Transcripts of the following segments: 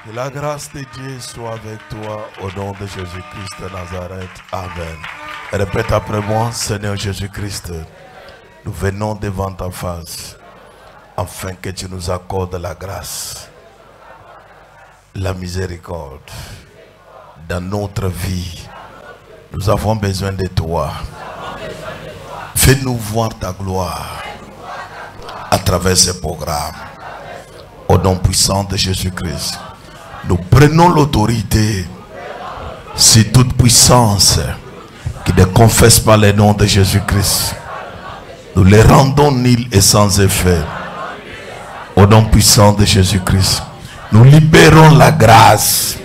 Que la grâce de Dieu soit avec toi au nom de Jésus-Christ de Nazareth. Amen. Répète après moi, Seigneur Jésus-Christ, nous venons devant ta face afin que tu nous accordes la grâce, la miséricorde dans notre vie. Nous avons besoin de toi. Fais-nous voir ta gloire à travers ce programme. Au nom puissant de Jésus-Christ, nous prenons l'autorité sur toute puissance qui ne confesse pas le nom de Jésus-Christ. Nous les rendons nuls et sans effet. Au nom puissant de Jésus-Christ, nous libérons la grâce,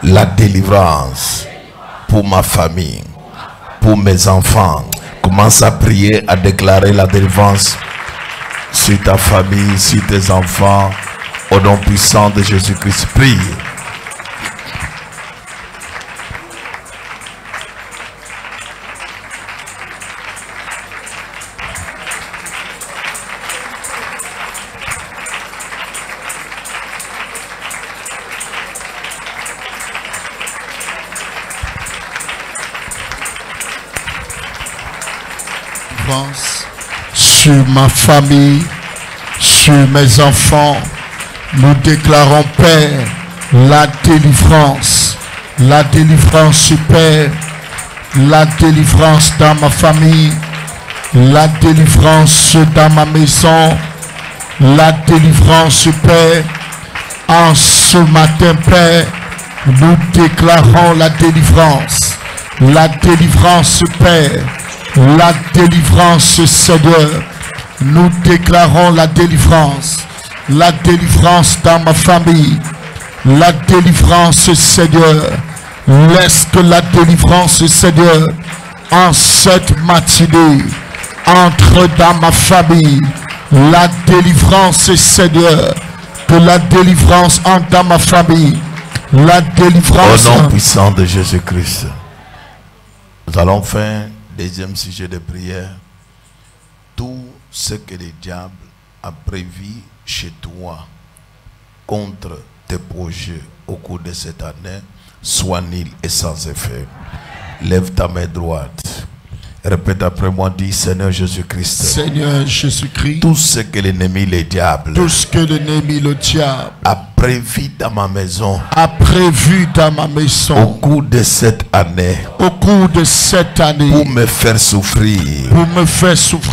la délivrance pour ma famille, pour mes enfants. Commence à prier, à déclarer la délivrance sur ta famille, sur tes enfants. Au nom puissant de Jésus-Christ, prie. Sur ma famille, sur mes enfants, nous déclarons, Père, la délivrance Père, la délivrance dans ma famille, la délivrance dans ma maison, la délivrance, Père. En ce matin, Père, nous déclarons la délivrance, Père, la délivrance, Seigneur. Nous déclarons la délivrance dans ma famille, la délivrance, Seigneur. Laisse que la délivrance, Seigneur, en cette matinée, entre dans ma famille. La délivrance, Seigneur, que la délivrance entre dans ma famille. La délivrance. Au nom puissant de Jésus-Christ, nous allons faire un deuxième sujet de prière. Tout ce que le diable a prévu chez toi contre tes projets au cours de cette année soit nul et sans effet. Lève ta main droite. Répète après moi, dis Seigneur Jésus-Christ. Seigneur Jésus-Christ. Tout ce que l'ennemi, le diable, a prévu dans ma maison. Au cours de cette année. Pour me faire souffrir.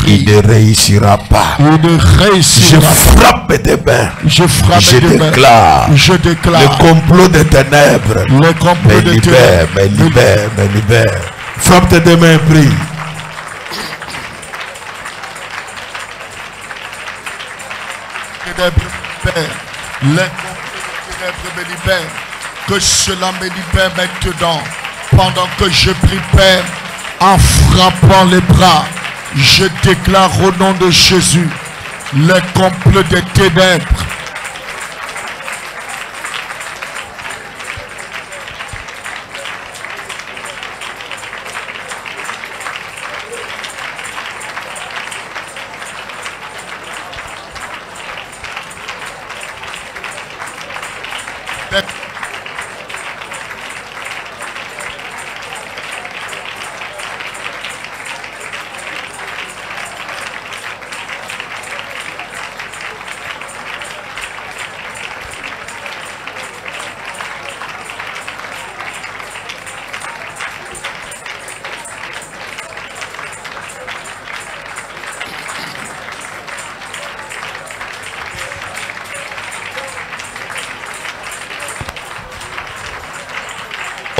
Il ne réussira pas. Je frappe des mains. Je déclare. Le complot des ténèbres. Me libère. Frappe tes deux mains et prie. Les ténèbres me libèrent. Que cela me libère maintenant. Pendant que je prie, Père, en frappant les bras, je déclare au nom de Jésus les complots des ténèbres.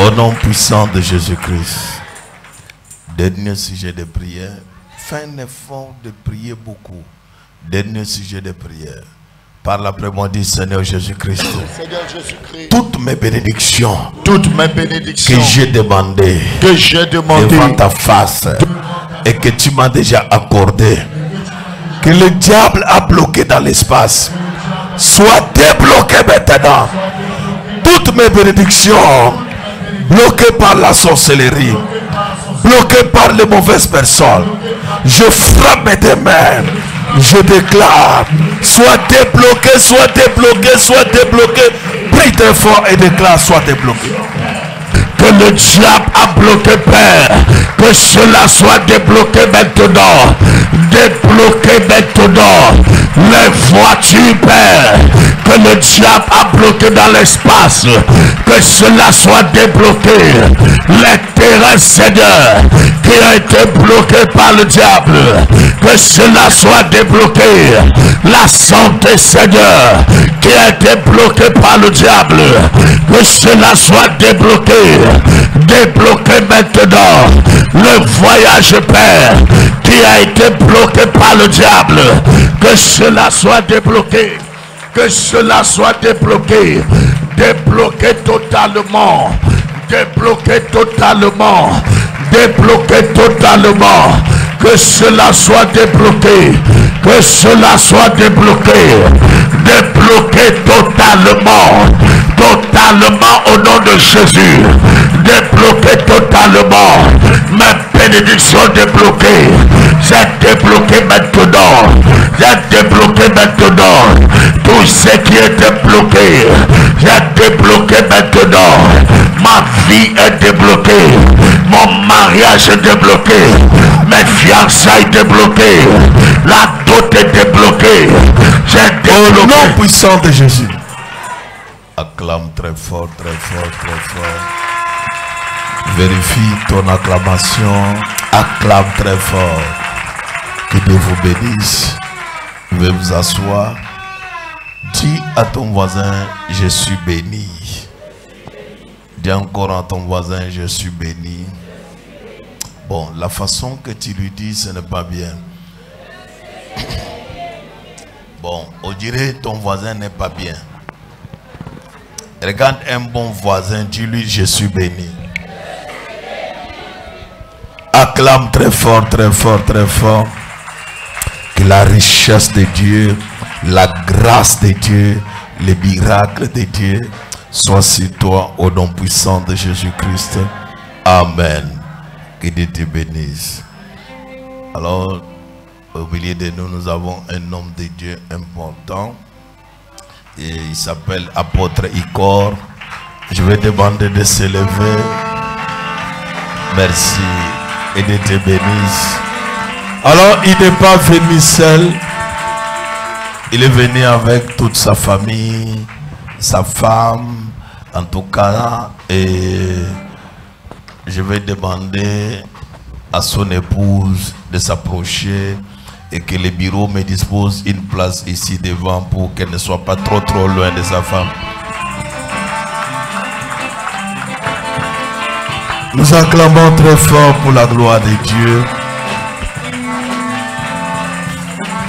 Au nom puissant de Jésus-Christ, dernier sujet de prière. Fais un effort de prier beaucoup. Dernier sujet de prière. Parle après moi, dis Seigneur Jésus-Christ. Toutes mes bénédictions que j'ai demandées devant ta face et que tu m'as déjà accordé, que le diable a bloqué dans l'espace, soient débloquées maintenant. Toutes mes bénédictions bloquées par la sorcellerie, bloquées par les mauvaises personnes, je frappe tes mains. Je déclare, soit débloqué, soit débloqué, soit débloqué. Prie très fort et déclare, sois débloqué. Que le diable a bloqué, Père, que cela soit débloqué maintenant. Débloqué maintenant. Les voitures, Père, que le diable a bloqué dans l'espace, que cela soit débloqué. Les terrains, Seigneur, qui a été bloqué par le diable, que cela soit débloqué. La santé, Seigneur, qui a été bloqué par le diable, que cela soit débloqué. Débloqué maintenant. Le voyage, Père, qui a été bloqué par le diable, que cela soit débloqué. Que cela soit débloqué. Débloqué totalement. Débloqué totalement. Débloqué totalement. Que cela soit débloqué. Que cela soit débloqué. Débloqué totalement. Totalement au nom de Jésus. Débloqué totalement. Mes bénédictions débloquées. C'est débloqué maintenant. C'est débloqué maintenant. Tout ce qui était bloqué, c'est débloqué maintenant. Ma vie est débloquée. Mon mariage est débloqué. Mes fiançailles débloquées. La dot est débloquée. J'ai débloqué. Au nom puissant de Jésus. Acclame très fort, très fort, très fort. Vérifie ton acclamation. Acclame très fort. Que Dieu vous bénisse. Veuillez vous asseoir. Dis à ton voisin, je suis béni. Dis encore à ton voisin, je suis béni. Bon, la façon que tu lui dis, ce n'est pas bien. Bon, on dirait ton voisin n'est pas bien. Regarde un bon voisin, dis-lui, je suis béni. Acclame très fort, très fort, très fort. Que la richesse de Dieu, la grâce de Dieu, les miracles de Dieu soient sur toi au nom puissant de Jésus-Christ. Amen. Que Dieu te bénisse. Alors, au milieu de nous, nous avons un homme de Dieu important. Et il s'appelle Apôtre Icor. Je vais demander de se lever. Merci. Et Dieu te bénisse. Alors, il n'est pas venu seul. Il est venu avec toute sa famille, sa femme, en tout cas. Et je vais demander à son épouse de s'approcher et que le bureau me dispose une place ici devant pour qu'elle ne soit pas trop loin de sa femme. Nous acclamons très fort pour la gloire de Dieu.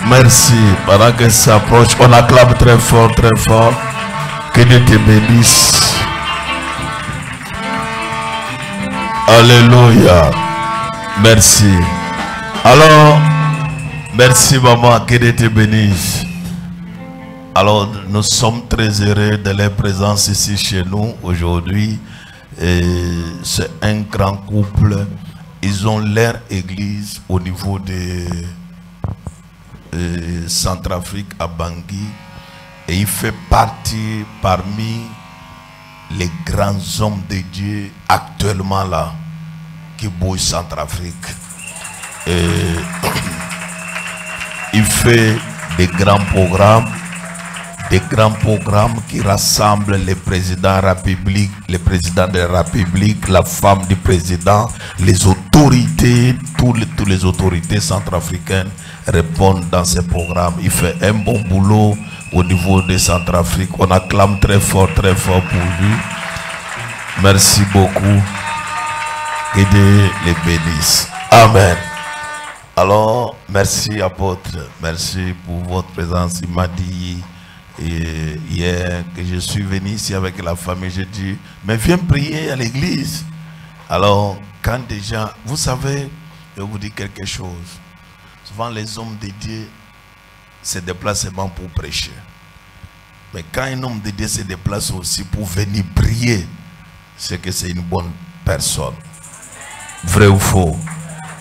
Merci. Pendant qu'elle s'approche, on acclame très fort, très fort. Que Dieu te bénisse. Alléluia. Merci. Alors, merci maman, que Dieu te bénisse. Alors, nous sommes très heureux de leur présence ici chez nous aujourd'hui. C'est un grand couple. Ils ont leur église au niveau de Centrafrique à Bangui. Et il fait partie parmi les grands hommes de Dieu actuellement là qui bougent Centrafrique. Et il fait des grands programmes qui rassemblent les présidents de la République, les présidents de la République, la femme du président, les autorités, toutes les autorités centrafricaines répondent dans ces programmes. Il fait un bon boulot au niveau de Centrafrique. On acclame très fort pour lui. Merci beaucoup. Que Dieu les bénisse. Amen. Alors, merci apôtre. Merci pour votre présence. Il m'a dit hier que je suis venu ici avec la famille. J'ai dit, mais viens prier à l'église. Alors, quand des gens, vous savez, je vous dis quelque chose. Souvent, les hommes de Dieu se déplacent seulement pour prêcher. Mais quand un homme de Dieu se déplace aussi pour venir prier, c'est que c'est une bonne personne. Vrai ou faux?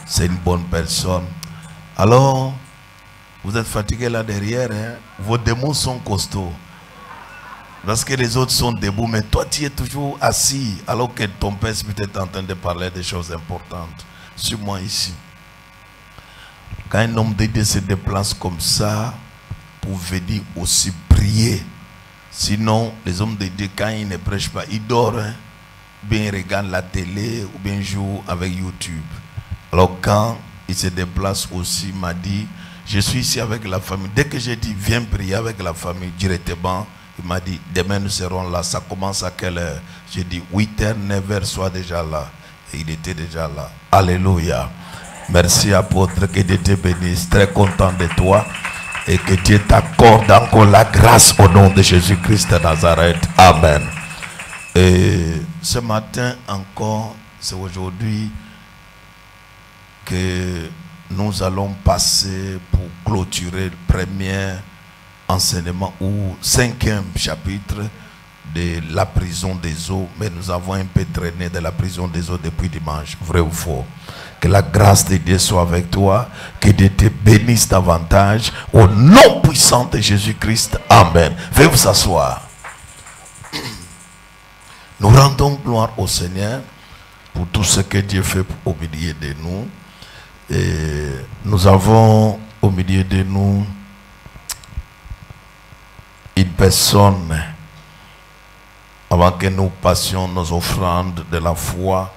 C'est une bonne personne. Alors, vous êtes fatigué là derrière, hein? Vos démons sont costauds. Parce que les autres sont debout, mais toi tu es toujours assis, alors que ton père est peut-être en train de parler des choses importantes. Suis-moi ici. Quand un homme de Dieu se déplace comme ça, pour venir aussi prier. Sinon, les hommes de Dieu, quand ils ne prêchent pas, ils dorment, hein? Bien ils regardent la télé ou bien jouent avec YouTube. Alors quand il se déplace aussi, il m'a dit, je suis ici avec la famille. Dès que j'ai dit, viens prier avec la famille directement, il m'a dit, demain nous serons là. Ça commence à quelle heure? J'ai dit, 8h, 9h, sois déjà là. Et il était déjà là. Alléluia. Merci apôtre, que Dieu te bénisse. Très content de toi. Et que Dieu t'accorde encore la grâce au nom de Jésus-Christ de Nazareth. Amen. Et ce matin encore, c'est aujourd'hui que nous allons passer pour clôturer le premier enseignement ou 5e chapitre de la prison des eaux. Mais nous avons un peu traîné de la prison des eaux depuis dimanche. Vrai ou faux? Que la grâce de Dieu soit avec toi. Que Dieu te bénisse davantage. Au nom puissant de Jésus-Christ. Amen. Veuillez vous asseoir. Nous rendons gloire au Seigneur pour tout ce que Dieu fait au milieu de nous. Et nous avons au milieu de nous une personne, avant que nous passions nos offrandes de la foi,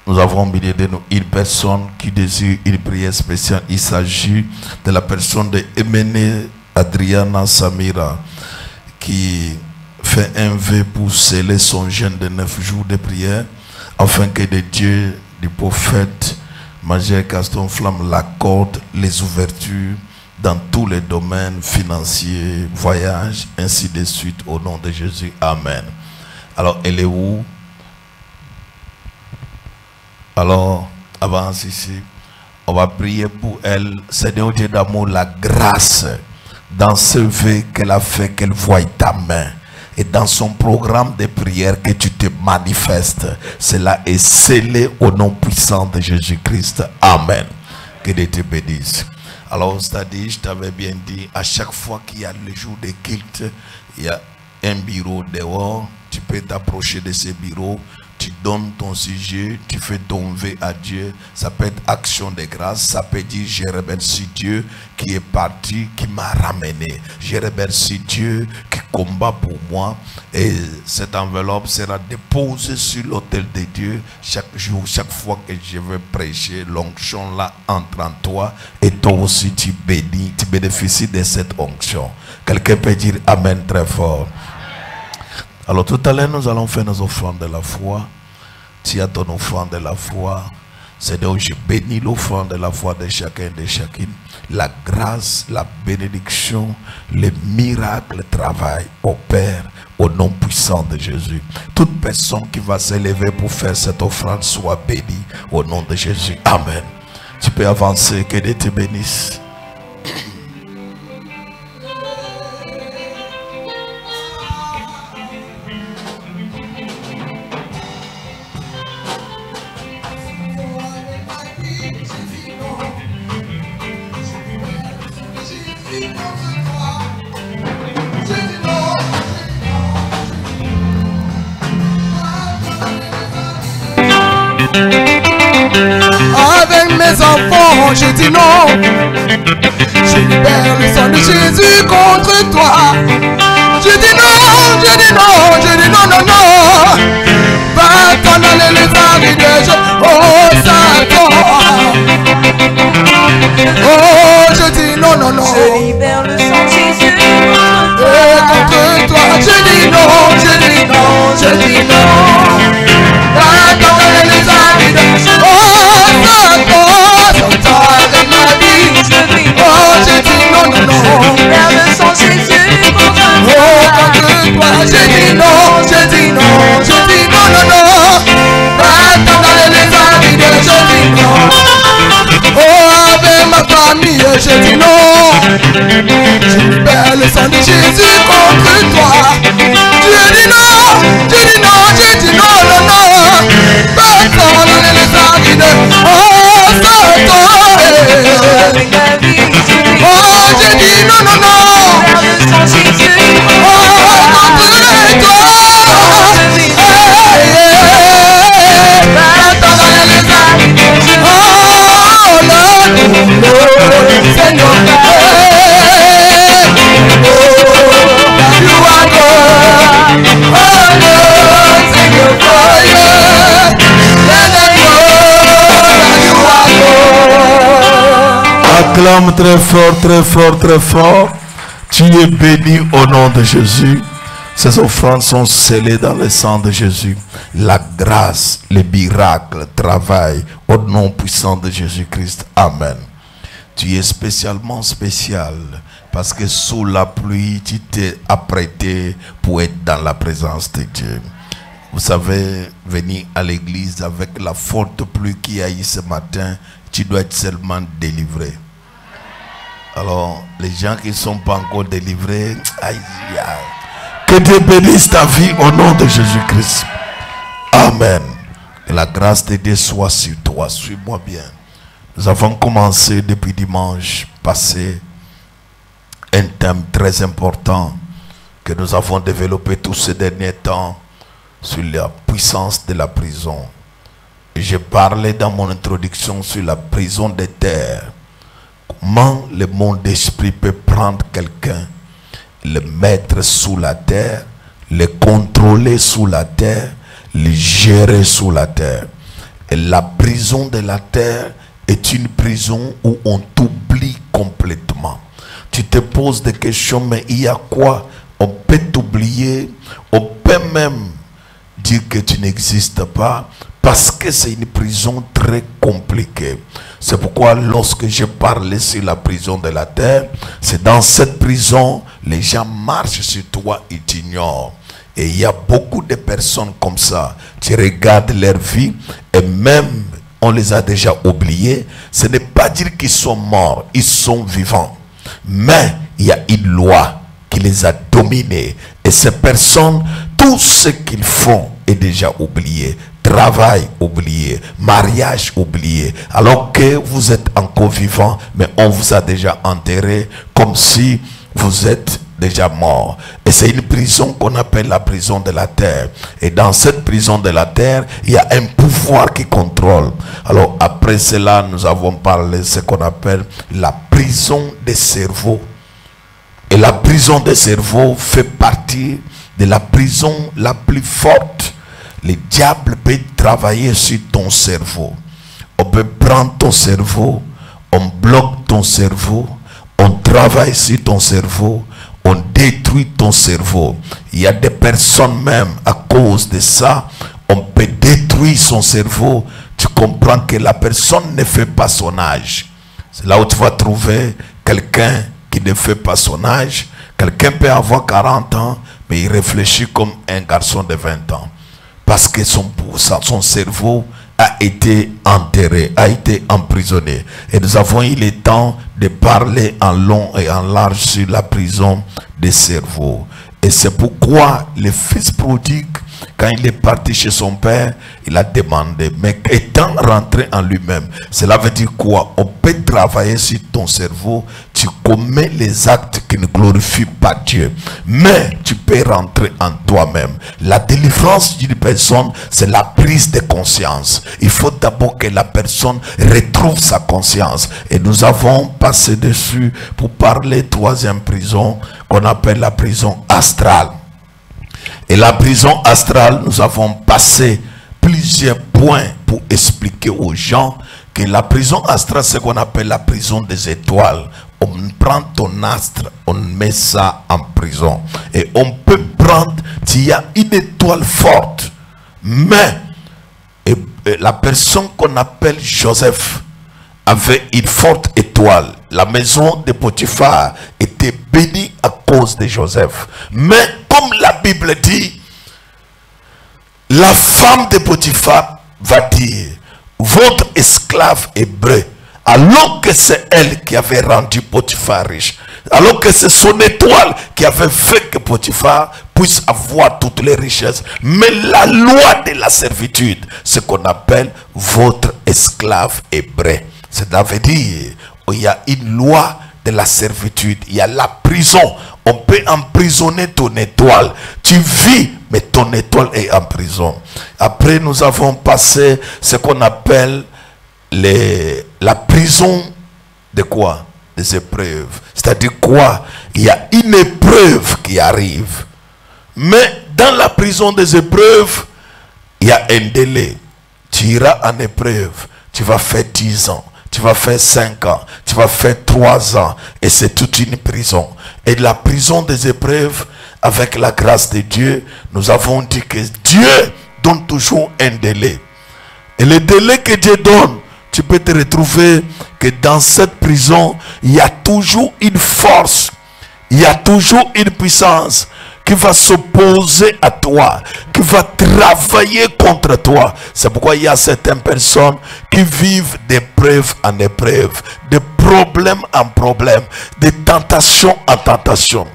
nous avons au milieu de nous une personne qui désire une prière spéciale. Il s'agit de la personne de Emene Adriana Samira, qui fait un vœu pour sceller son jeûne de 9 jours de prière, afin que le Dieu du prophète Major Gaston Flamme l'accorde les ouvertures dans tous les domaines financiers, voyages, ainsi de suite, au nom de Jésus. Amen. Alors, elle est où? Alors, avance ici. On va prier pour elle. Seigneur Dieu d'amour, la grâce dans ce vœu qu'elle a fait, qu'elle voie ta main. Et dans son programme de prière que tu te manifestes, cela est scellé au nom puissant de Jésus-Christ. Amen. Que Dieu te bénisse. Alors, c'est-à-dire, je t'avais bien dit, à chaque fois qu'il y a le jour de culte, il y a un bureau dehors, tu peux t'approcher de ce bureau, tu donnes ton sujet, tu fais ton vœu à Dieu. Ça peut être action de grâce, ça peut dire je remercie Dieu qui est parti, qui m'a ramené. Je remercie Dieu qui combat pour moi. Et cette enveloppe sera déposée sur l'autel de Dieu chaque jour, chaque fois que je vais prêcher. L'onction là entre en toi et toi aussi tu bénis, tu bénéficies de cette onction. Quelqu'un peut dire Amen très fort. Alors tout à l'heure, nous allons faire nos offrandes de la foi. Tu as ton offrande de la foi. C'est donc je bénis l'offrande de la foi de chacun et de chacune. La grâce, la bénédiction, les miracles travaillent au Père, au nom puissant de Jésus. Toute personne qui va s'élever pour faire cette offrande soit bénie au nom de Jésus. Amen. Tu peux avancer, que Dieu te bénisse. Avec mes enfants, je dis non. Je libère le sang de Jésus contre toi. Je dis non, je dis non, je dis non, non, non. Va-t'en aller les amis de Dieu. Oh Satan. Oh, je dis non, non, non. Je libère le sang de Jésus contre toi. Je dis non, je dis non, je dis non. Va-t'en aller les amis de Dieu. Oh Satan, Satan avec ma vie. Oh, je dis non, non, non. Je libère le sang de Jésus contre Oh, contre toi, je dis non, je dis non, je dis non, non, non. Va-t'en aller les amis de Dieu, je dis non. Oh, avec ma famille, je dis non. Je libère le sang de Jésus contre toi. Je dis non, je dis non, je dis non, non, non. Va-t'en aller les amis de Oh, Satan. avec ma vie. Oh, je dis non, non, non. Je libère le sang de Jésus Oh, contre Acclame très fort, très fort, très fort. Tu es béni au nom de Jésus. Ces offrandes sont scellées dans le sang de Jésus. La grâce, les miracles travaillent au nom puissant de Jésus-Christ. Amen. Tu es spécialement spécial parce que sous la pluie, tu t'es apprêté pour être dans la présence de Dieu. Vous savez, venir à l'église avec la forte pluie qui a eu ce matin, tu dois être seulement délivré. Alors, les gens qui ne sont pas encore délivrés, aïe, aïe. Que Dieu bénisse ta vie au nom de Jésus-Christ. Amen. Que la grâce de Dieu soit sur toi. Suis-moi bien. Nous avons commencé depuis dimanche passé un thème très important que nous avons développé tous ces derniers temps sur la puissance de la prison. J'ai parlé dans mon introduction sur la prison des terres. Comment le monde d'esprit peut prendre quelqu'un, le mettre sous la terre, le contrôler sous la terre, le gérer sous la terre. Et la prison de la terre est une prison où on t'oublie complètement. Tu te poses des questions, mais il y a quoi? On peut t'oublier, on peut même dire que tu n'existes pas, parce que c'est une prison très compliquée. C'est pourquoi lorsque je parlais sur la prison de la terre, c'est dans cette prison, les gens marchent sur toi et t'ignorent. Et il y a beaucoup de personnes comme ça. Tu regardes leur vie et même on les a déjà oubliés. Ce n'est pas dire qu'ils sont morts, ils sont vivants. Mais il y a une loi qui les a dominés. Et ces personnes, tout ce qu'ils font est déjà oublié. Travail oublié, mariage oublié, alors que vous êtes encore vivant, mais on vous a déjà enterré comme si vous êtes déjà mort. Et c'est une prison qu'on appelle la prison de la terre. Et dans cette prison de la terre, il y a un pouvoir qui contrôle. Alors après cela, nous avons parlé de ce qu'on appelle la prison des cerveaux. Et la prison des cerveaux fait partie de la prison la plus forte. Le diable peut travailler sur ton cerveau. On peut prendre ton cerveau, on bloque ton cerveau, on travaille sur ton cerveau, on détruit ton cerveau. Il y a des personnes même, à cause de ça, on peut détruire son cerveau. Tu comprends que la personne ne fait pas son âge. C'est là où tu vas trouver quelqu'un qui ne fait pas son âge. Quelqu'un peut avoir 40 ans, mais il réfléchit comme un garçon de 20 ans. Parce que son cerveau a été enterré, a été emprisonné. Et nous avons eu le temps de parler en long et en large sur la prison des cerveaux. Et c'est pourquoi le fils prodigue, quand il est parti chez son père, il a demandé, mais étant rentré en lui-même, cela veut dire quoi? On peut travailler sur ton cerveau, tu commets les actes qui ne glorifient pas Dieu, mais tu peux rentrer en toi-même. La délivrance d'une personne, c'est la prise de conscience. Il faut d'abord que la personne retrouve sa conscience. Et nous avons passé dessus pour parler troisième prison, qu'on appelle la prison astrale. Et la prison astrale, nous avons passé plusieurs points pour expliquer aux gens que la prison astrale, c'est ce qu'on appelle la prison des étoiles. On prend ton astre, on met ça en prison. Et on peut prendre, s'il y a une étoile forte, mais la personne qu'on appelle Joseph avait une forte étoile. La maison de Potiphar était bénie à cause de Joseph. Mais comme la Bible dit, la femme de Potiphar va dire, votre esclave hébreu, alors que c'est elle qui avait rendu Potiphar riche, alors que c'est son étoile qui avait fait que Potiphar puisse avoir toutes les richesses. Mais la loi de la servitude, ce qu'on appelle votre esclave hébreu. Cela veut dire, il y a une loi de la servitude, il y a la prison. On peut emprisonner ton étoile. Tu vis, mais ton étoile est en prison. Après, nous avons passé ce qu'on appelle la prison de quoi? Des épreuves. C'est-à-dire quoi? Il y a une épreuve qui arrive. Mais dans la prison des épreuves, il y a un délai. Tu iras en épreuve. Tu vas faire 10 ans. tu vas faire 5 ans, tu vas faire 3 ans, et c'est toute une prison. Et la prison des épreuves, avec la grâce de Dieu, nous avons dit que Dieu donne toujours un délai. Et le délai que Dieu donne, tu peux te retrouver que dans cette prison, il y a toujours une force, il y a toujours une puissance qui va s'opposer à toi, qui va travailler contre toi. C'est pourquoi il y a certaines personnes qui vivent d'épreuve en épreuve, de problème en problème, de tentation en tentation.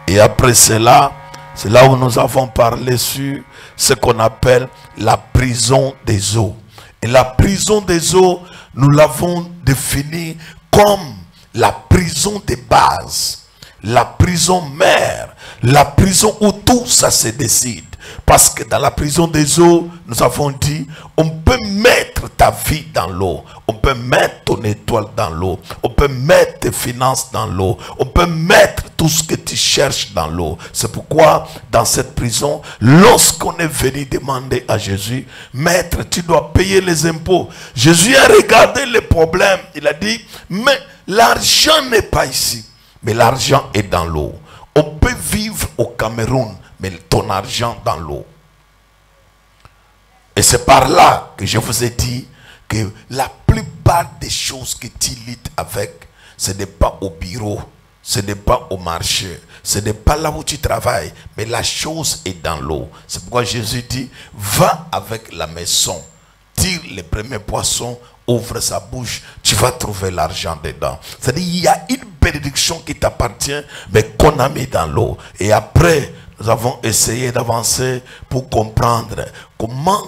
Et après cela, c'est là où nous avons parlé sur ce qu'on appelle la prison des eaux. Et la prison des eaux, nous l'avons définie comme la prison de base, la prison mère, la prison où tout ça se décide. Parce que dans la prison des eaux, nous avons dit, on peut mettre ta vie dans l'eau, on peut mettre ton étoile dans l'eau, on peut mettre tes finances dans l'eau, on peut mettre tout ce que tu cherches dans l'eau. C'est pourquoi dans cette prison, lorsqu'on est venu demander à Jésus, maître, tu dois payer les impôts. Jésus a regardé les problèmes, il a dit, mais l'argent n'est pas ici, mais l'argent est dans l'eau. On peut vivre au Cameroun, mais ton argent dans l'eau. Et c'est par là que je vous ai dit que la plupart des choses que tu lides avec, ce n'est pas au bureau, ce n'est pas au marché, ce n'est pas là où tu travailles, mais la chose est dans l'eau. C'est pourquoi Jésus dit, va avec la maison, tire les premiers poissons, ouvre sa bouche, tu vas trouver l'argent dedans. C'est-à-dire, il y a une bénédiction qui t'appartient, mais qu'on a mis dans l'eau. Et après, nous avons essayé d'avancer pour comprendre comment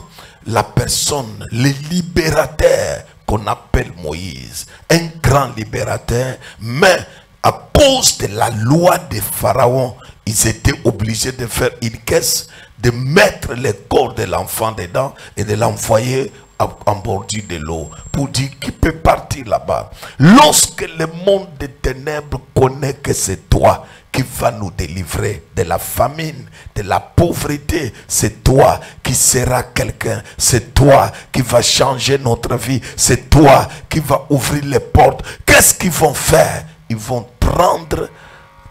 la personne, le libérateur qu'on appelle Moïse, un grand libérateur, mais à cause de la loi des pharaons, ils étaient obligés de faire une caisse, de mettre le corps de l'enfant dedans et de l'envoyer en bordure de l'eau pour dire qu'il peut partir là-bas. Lorsque le monde des ténèbres connaît que c'est toi qui va nous délivrer de la famine, de la pauvreté, c'est toi qui seras quelqu'un, c'est toi qui va changer notre vie, c'est toi qui va ouvrir les portes. Qu'est-ce qu'ils vont faire? Ils vont prendre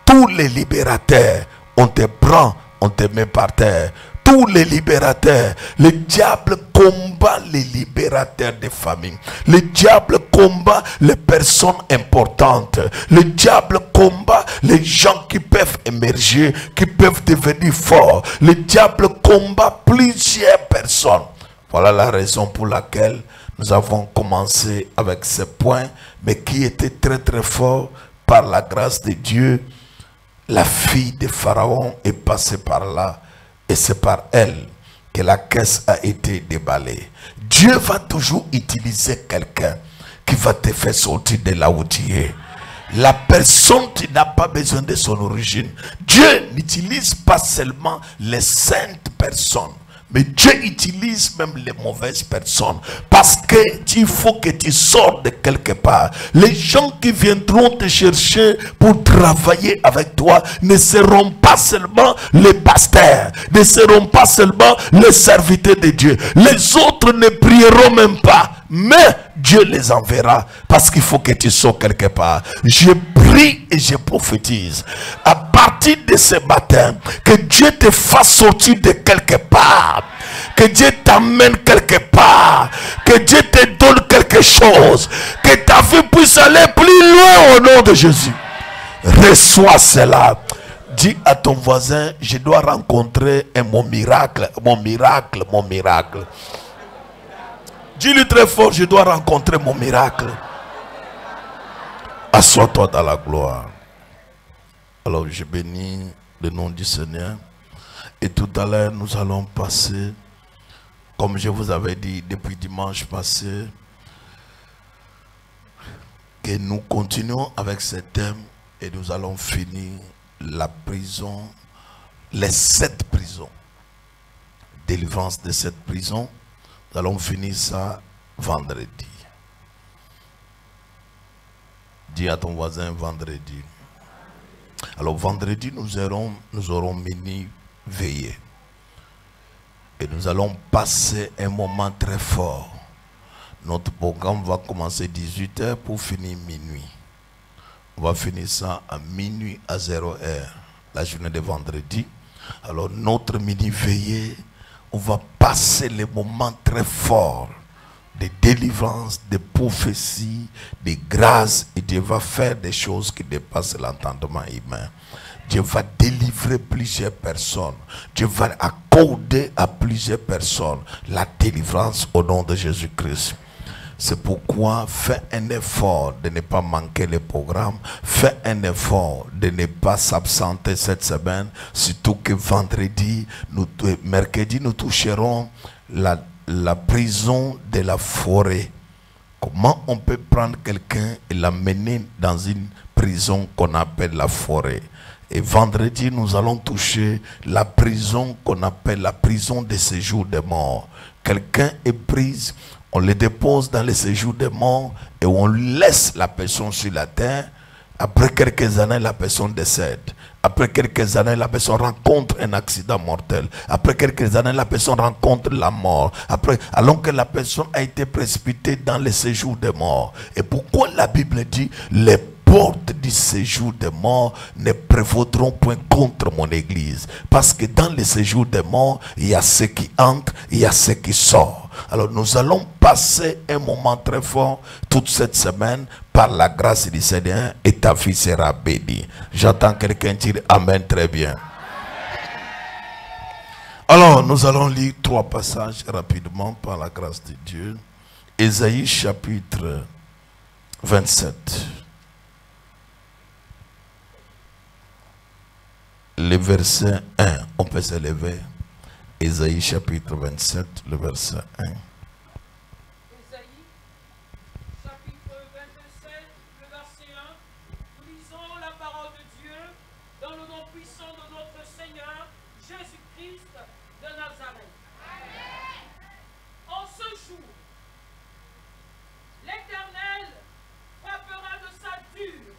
tous les libérateurs, on te prend, on te met par terre. Tous les libérateurs, le diable combat les libérateurs des familles. Le diable combat les personnes importantes. Le diable combat les gens qui peuvent émerger, qui peuvent devenir forts. Le diable combat plusieurs personnes. Voilà la raison pour laquelle nous avons commencé avec ce point, mais qui était très très fort par la grâce de Dieu. La fille de Pharaon est passée par là. Et c'est par elle que la caisse a été déballée. Dieu va toujours utiliser quelqu'un qui va te faire sortir de là où tu es. La personne qui n'a pas besoin de son origine. Dieu n'utilise pas seulement les saintes personnes, mais Dieu utilise même les mauvaises personnes. Parce qu'il faut que tu sortes de quelque part. Les gens qui viendront te chercher pour travailler avec toi ne seront pas seulement les pasteurs, ne seront pas seulement les serviteurs de Dieu. Les autres ne prieront même pas. Mais Dieu les enverra parce qu'il faut que tu sortes quelque part. Je prie et je prophétise. À partir de ce matin, que Dieu te fasse sortir de quelque part. Que Dieu t'amène quelque part. Que Dieu te donne quelque chose. Que ta vie puisse aller plus loin au nom de Jésus. Reçois cela. Dis à ton voisin, je dois rencontrer mon miracle, mon miracle, mon miracle. Dis-lui très fort, je dois rencontrer mon miracle. Assois-toi dans la gloire. Alors je bénis le nom du Seigneur. Et tout à l'heure, nous allons passer, comme je vous avais dit depuis dimanche passé, que nous continuons avec ce thème et nous allons finir la prison, les 7 prisons. Délivrance de cette prison. Nous allons finir ça vendredi. Dis à ton voisin vendredi. Alors vendredi, nous aurons mini veillée. Et nous allons passer un moment très fort. Notre programme va commencer 18h pour finir minuit. On va finir ça à minuit à 0h, la journée de vendredi. Alors notre mini veillée, on va passer les moments très forts de délivrance, de prophétie, de grâce, et Dieu va faire des choses qui dépassent l'entendement humain. Dieu va délivrer plusieurs personnes. Dieu va accorder à plusieurs personnes la délivrance au nom de Jésus-Christ. C'est pourquoi fais un effort de ne pas manquer le programme. Fais un effort de ne pas s'absenter cette semaine. Surtout que vendredi, mercredi, nous toucherons la prison de la forêt. Comment on peut prendre quelqu'un et l'amener dans une prison qu'on appelle la forêt? Et vendredi, nous allons toucher la prison qu'on appelle la prison de séjour des morts. Quelqu'un est pris, on le dépose dans le séjour des morts et on laisse la personne sur la terre. Après quelques années, la personne décède. Après quelques années, la personne rencontre un accident mortel. Après quelques années, la personne rencontre la mort. Alors que la personne a été précipitée dans le séjour des morts. Et pourquoi la Bible dit les portes du séjour des morts ne prévaudront point contre mon église? Parce que dans le séjour des morts, il y a ceux qui entrent, il y a ceux qui sortent. Alors nous allons passer un moment très fort toute cette semaine par la grâce du Seigneur, et ta vie sera bénie. J'entends quelqu'un dire Amen très bien. Alors nous allons lire 3 passages rapidement par la grâce de Dieu. Ésaïe chapitre 27. Le verset 1, on peut se lever. Ésaïe chapitre 27, le verset 1. Ésaïe chapitre 27, le verset 1. Nous lisons la parole de Dieu dans le nom puissant de notre Seigneur Jésus-Christ de Nazareth. Amen. En ce jour, l'Éternel frappera de sa dure.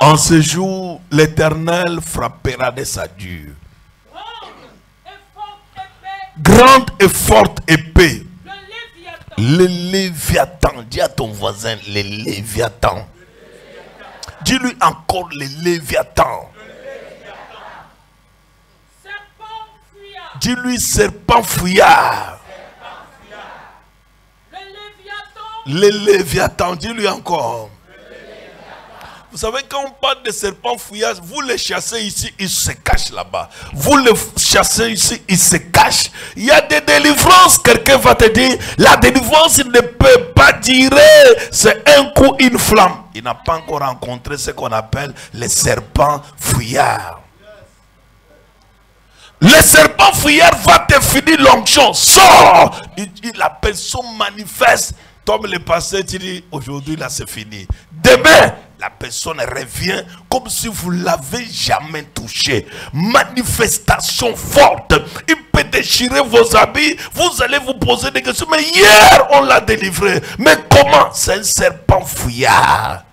En ce jour, l'Éternel frappera de sa dure. Grande et forte épée. Le Léviathan. Dis à ton voisin, le Léviathan. Dis-lui encore le Léviathan. Dis-lui serpent fouillard. Le Léviathan. Dis-lui encore. Vous savez, quand on parle de serpents fouillards, vous les chassez ici, ils se cachent là-bas. Vous les chassez ici, ils se cachent. Il y a des délivrances, quelqu'un va te dire, la délivrance ne peut pas durer, c'est un coup, une flamme. Il n'a pas encore rencontré ce qu'on appelle les serpents fouillards. Le serpent fouillard va te finir l'onction. Sors! La personne manifeste. Comme le pasteur dit, aujourd'hui là c'est fini. Demain, la personne revient comme si vous ne l'avez jamais touché. Manifestation forte. Il peut déchirer vos habits. Vous allez vous poser des questions. Mais hier, on l'a délivré. Mais comment? C'est un serpent fouillard.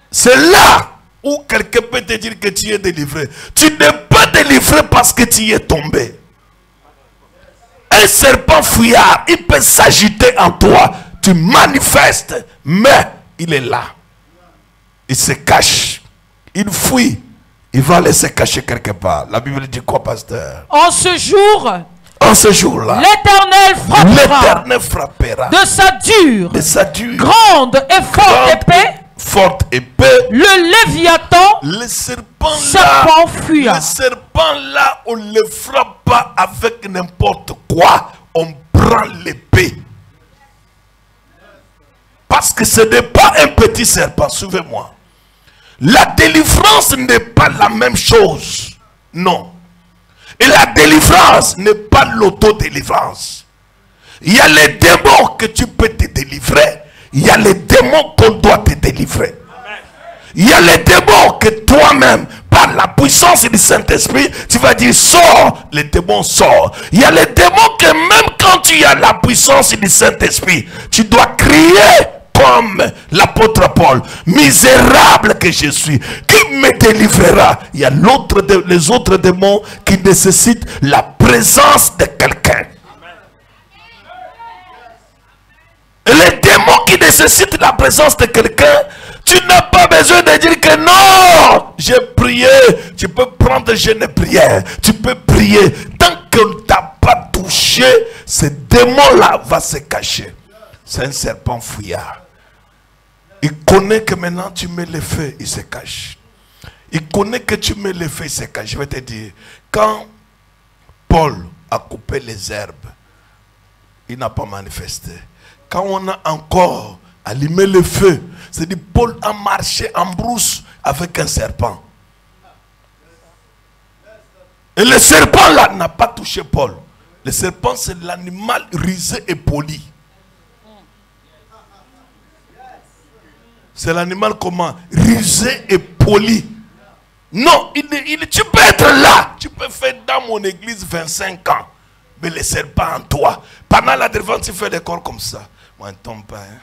C'est là où quelqu'un peut te dire que tu es délivré. Tu n'es pas délivré parce que tu y es tombé. Un serpent fouillard, il peut s'agiter en toi. Tu manifestes, mais il est là. Il se cache. Il fuit. Il va aller se cacher quelque part. La Bible dit quoi, pasteur? En ce jour, en ce jour-là, l'Éternel frappera de sa dure, grande et forte épée, le Léviathan, le serpent fuyant. Le serpent là, on ne le frappe pas avec n'importe quoi. On prend l'épée. Parce que ce n'est pas un petit serpent, suivez-moi. La délivrance n'est pas la même chose. Non. Et la délivrance n'est pas l'autodélivrance. Il y a les démons que tu peux te délivrer. Il y a les démons qu'on doit te délivrer. Il y a les démons que toi-même, par la puissance du Saint-Esprit, tu vas dire sors, les démons sortent. Il y a les démons que même quand tu as la puissance du Saint-Esprit, tu dois crier comme l'apôtre Paul, misérable que je suis, qui me délivrera. Il y a les autres démons qui nécessitent la présence de quelqu'un. Et les démons qui nécessitent la présence de quelqu'un, tu n'as pas besoin de dire que non, j'ai prié. Tu peux prendre jeûne et prière. Tu peux prier. Tant qu'on ne t'a pas touché, ce démon-là va se cacher. C'est un serpent fouillard. Il connaît que maintenant tu mets le feu, il se cache. Il connaît que tu mets le feu, il se cache. Je vais te dire, quand Paul a coupé les herbes, il n'a pas manifesté. Quand on a encore allumé le feu, c'est-à-dire Paul a marché en brousse avec un serpent. Et le serpent là n'a pas touché Paul. Le serpent, c'est l'animal rusé et poli. C'est l'animal comment? Rusé et poli. Non, tu peux être là. Tu peux faire dans mon église 25 ans. Mais le serpent en toi. Pendant la délivrance, tu fais des corps comme ça. Moi, ne tombe pas. Hein?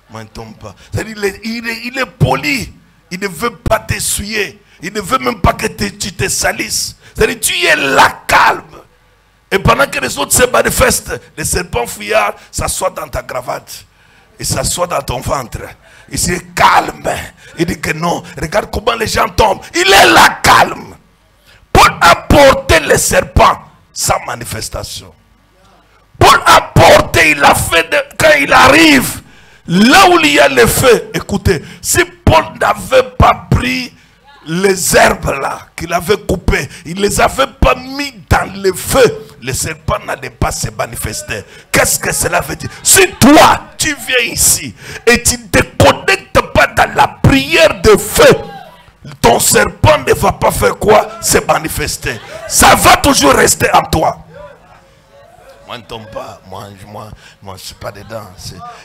Moi, ne tombe pas. C'est-à-dire, il est poli. Il ne veut pas t'essuyer. Il ne veut même pas que tu te salisses. C'est-à-dire, tu es là calme. Et pendant que les autres se manifestent, le serpent fouillard s'assoit dans ta cravate. Il s'assoit dans ton ventre. Il se calme. Il dit que non. Regarde comment les gens tombent. Il est là calme. Paul a porté le serpent sans manifestation. Paul a porté, il a fait quand il arrive. Là où il y a le feu. Écoutez, si Paul n'avait pas pris les herbes là qu'il avait coupées, il ne les avait pas mis dans le feu, le serpent n'allait pas se manifester. Qu'est-ce que cela veut dire? Si toi tu viens ici et tu ne te connectes pas dans la prière de feu, ton serpent ne va pas faire quoi? Se manifester. Ça va toujours rester en toi. Moi, ne tombe pas. Moi, je ne suis pas dedans.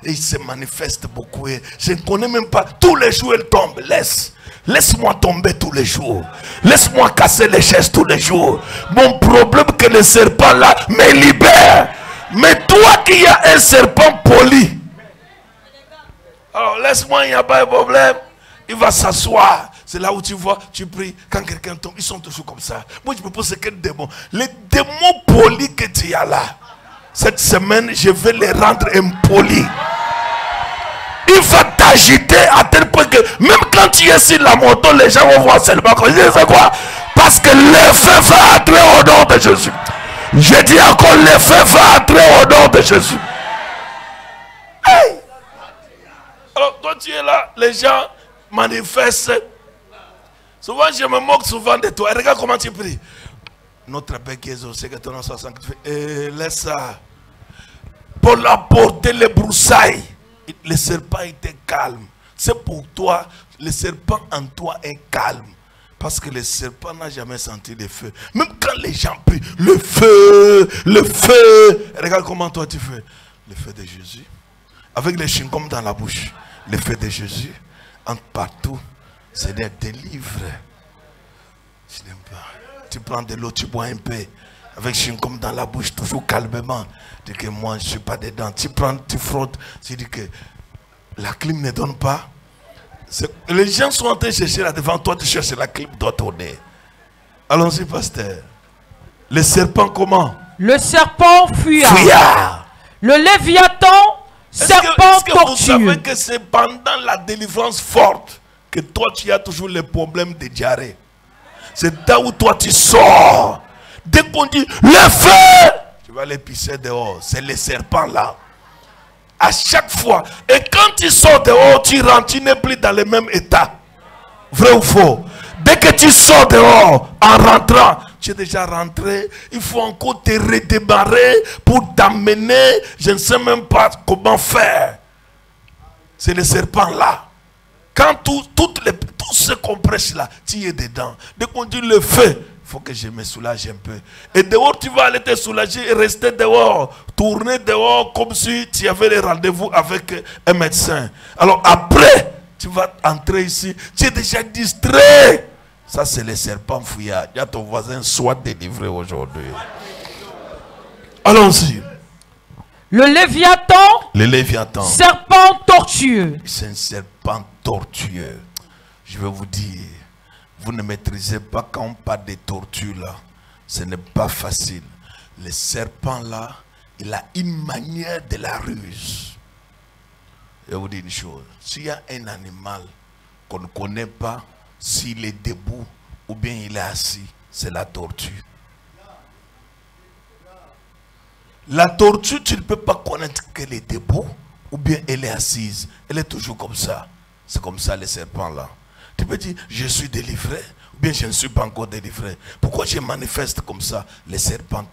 Et il se manifeste beaucoup. Et je ne connais même pas. Tous les jours, il tombe. Laisse-moi tomber tous les jours. Laisse-moi casser les chaises tous les jours. Mon problème que le serpent là me libère. Mais toi qui as un serpent poli. Alors laisse-moi, il n'y a pas de problème. Il va s'asseoir. C'est là où tu vois, tu pries. Quand quelqu'un tombe, ils sont toujours comme ça. Moi, je me pose quel démon. Les démons polis que tu as là. Cette semaine, je vais les rendre impolis. Il va t'agiter à tel point que même quand tu es sur la moto, les gens vont voir seulement que c'est quoi? Parce que le feu va entrer au nom de Jésus. Je dis encore, le feu va entrer au nom de Jésus. Hey! Alors toi tu es là, les gens manifestent. Souvent je me moque souvent de toi. Et regarde comment tu pries. Notre Père qui est au ciel, que ton nom soit sanctifié. Laisse ça. Paul a porté les broussailles. Le serpent était calme. C'est pour toi, le serpent en toi est calme. Parce que le serpent n'a jamais senti le feu. Même quand les gens prient, le feu, le feu. Regarde comment toi tu fais. Le feu de Jésus. Avec les chewing-gums dans la bouche. Le feu de Jésus. Entre partout. Seigneur, délivre. Je n'aime pas. Tu prends de l'eau, tu bois un peu. Avec chewing-gum dans la bouche, toujours calmement. Tu dis que moi, je ne suis pas dedans. Tu prends, tu frottes. Tu dis que la clim ne donne pas. Les gens sont en train de chercher là devant toi, tu cherches la clim doit tourner. Allons-y, pasteur. Le serpent comment? Le serpent fuyard. Le Léviathan, serpent tortueux. Vous savez que c'est pendant la délivrance forte que toi tu as toujours les problèmes de diarrhée. C'est là où toi tu sors. Dès qu'on dit le feu, tu vas les pisser dehors. C'est le serpent là. À chaque fois. Et quand tu sors dehors, tu rentres, tu n'es plus dans le même état. Vrai ou faux? Dès que tu sors dehors, en rentrant, tu es déjà rentré. Il faut encore te redémarrer pour t'amener. Je ne sais même pas comment faire. C'est le serpent là. Quand tout ce qu'on prêche là, tu es dedans. Dès qu'on dit le feu, il faut que je me soulage un peu. Et dehors, tu vas aller te soulager et rester dehors. Tourner dehors comme si tu avais les rendez-vous avec un médecin. Alors après, tu vas entrer ici. Tu es déjà distrait. Ça, c'est le serpent fouillard. Il y a ton voisin, soit délivré aujourd'hui. Allons-y. Le Léviathan. Serpent tortueux. C'est un serpent tortueux. Je vais vous dire, vous ne maîtrisez pas quand on parle des tortues là. Ce n'est pas facile. Le serpent là, il a une manière de la ruse. Je vous dis une chose. S'il y a un animal qu'on ne connaît pas, s'il est debout ou bien il est assis, c'est la tortue. La tortue, tu ne peux pas connaître qu'elle est debout ou bien elle est assise. Elle est toujours comme ça. C'est comme ça les serpents là. Tu peux dire, je suis délivré ou bien je ne suis pas encore délivré. Pourquoi je manifeste comme ça les serpents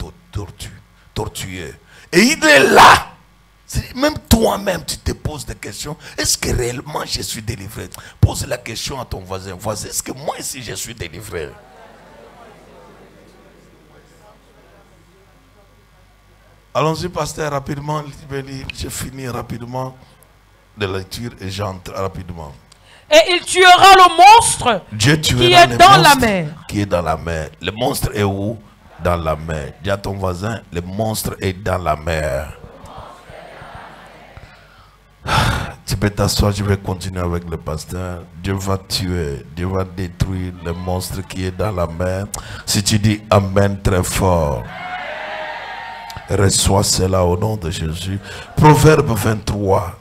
tortueux? Et il est là. Même toi-même, tu te poses des questions. Est-ce que réellement je suis délivré? Pose la question à ton voisin. Voisin, est-ce que moi ici je suis délivré? Allons-y, pasteur, rapidement. Je finis rapidement de la lecture et j'entre rapidement. Et il tuera le monstre Dieu qui est dans la mer. Qui est dans la mer. Le monstre est où? Dans la mer. Dis à ton voisin, le monstre est dans la mer. Tu peux t'asseoir, je vais continuer avec le pasteur. Dieu va tuer, Dieu va détruire le monstre qui est dans la mer. Si tu dis Amen très fort, reçois cela au nom de Jésus. Proverbe 23,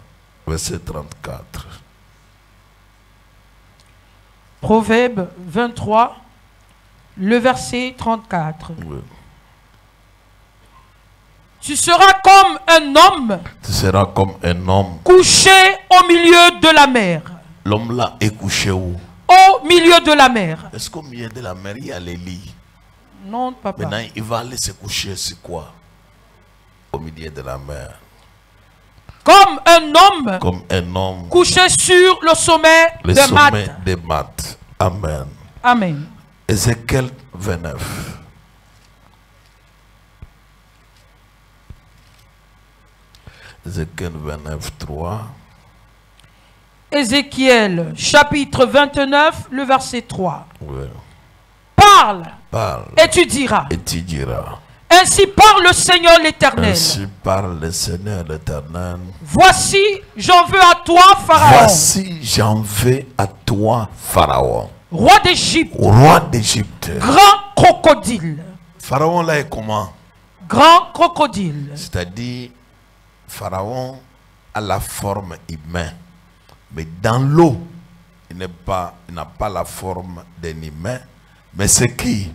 verset 34. Proverbe 23, le verset 34. Oui. Tu seras comme un homme. Tu seras comme un homme. Couché au milieu de la mer. L'homme là est couché où? Au milieu de la mer. Est-ce qu'au milieu de la mer, il y a les lits? Non, papa. Maintenant, il va aller se coucher, c'est quoi? Au milieu de la mer. Comme un homme. Comme un homme. Couché sur le sommet des mattes. Amen. Amen. Ézéchiel 29. Ézéchiel 29, 3. Ézéchiel, chapitre 29, le verset 3. Oui. Parle. Parle. Et tu diras. Et tu diras. Ainsi parle le Seigneur l'Éternel. Ainsi parle le Seigneur l'Éternel. Voici, j'en veux à toi, Pharaon. Voici, j'en veux à toi, Pharaon. Roi d'Égypte. Roi d'Égypte. Grand crocodile. Pharaon là est comment? Grand crocodile. C'est-à-dire, Pharaon a la forme humaine. Mais dans l'eau, il n'a pas la forme d'un humain. Mais c'est qui?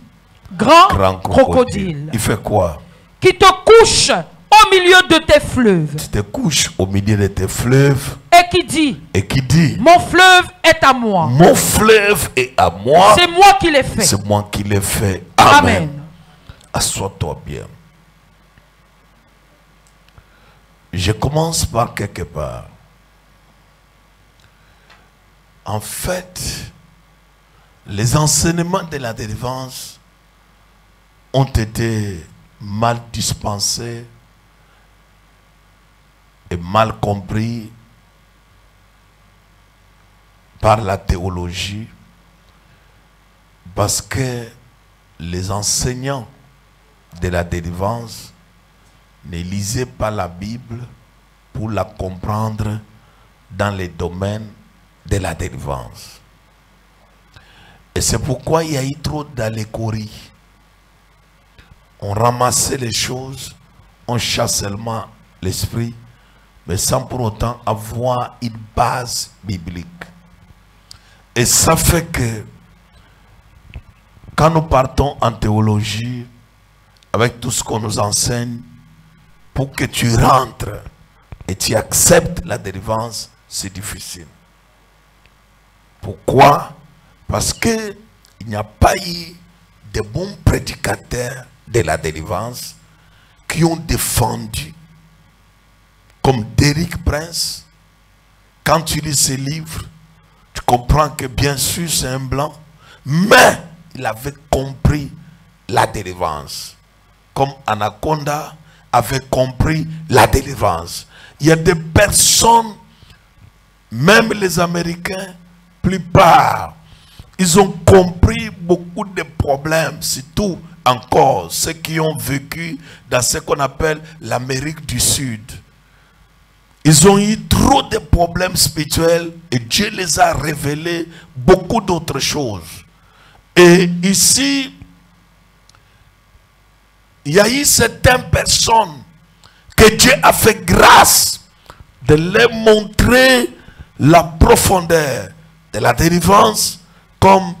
Grand crocodile. Il fait quoi? Qui te couche au milieu de tes fleuves. Tu te couches au milieu de tes fleuves. Et qui dit, mon fleuve est à moi. Mon fleuve est à moi. C'est moi qui l'ai fait. C'est moi qui l'ai fait. Amen. Amen. Assois-toi bien. Je commence par quelque part. En fait, les enseignements de la délivrance ont été mal dispensés et mal compris par la théologie, parce que les enseignants de la délivrance ne lisaient pas la Bible pour la comprendre dans les domaines de la délivrance. Et c'est pourquoi il y a eu trop d'allégories. On ramassait les choses, on chasse seulement l'esprit, mais sans pour autant avoir une base biblique. Et ça fait que quand nous partons en théologie, avec tout ce qu'on nous enseigne, pour que tu rentres et tu acceptes la délivrance, c'est difficile. Pourquoi? Parce qu'il n'y a pas eu de bons prédicateurs de la délivrance qui ont défendu, comme Derrick Prince. Quand tu lis ses livres, tu comprends que bien sûr c'est un blanc, mais il avait compris la délivrance. Comme Anaconda avait compris la délivrance. Il y a des personnes, même les Américains, plupart, ils ont compris beaucoup de problèmes, surtout encore ceux qui ont vécu dans ce qu'on appelle l'Amérique du Sud. Ils ont eu trop de problèmes spirituels et Dieu les a révélés beaucoup d'autres choses. Et ici, il y a eu certaines personnes que Dieu a fait grâce de leur montrer la profondeur de la délivrance, comme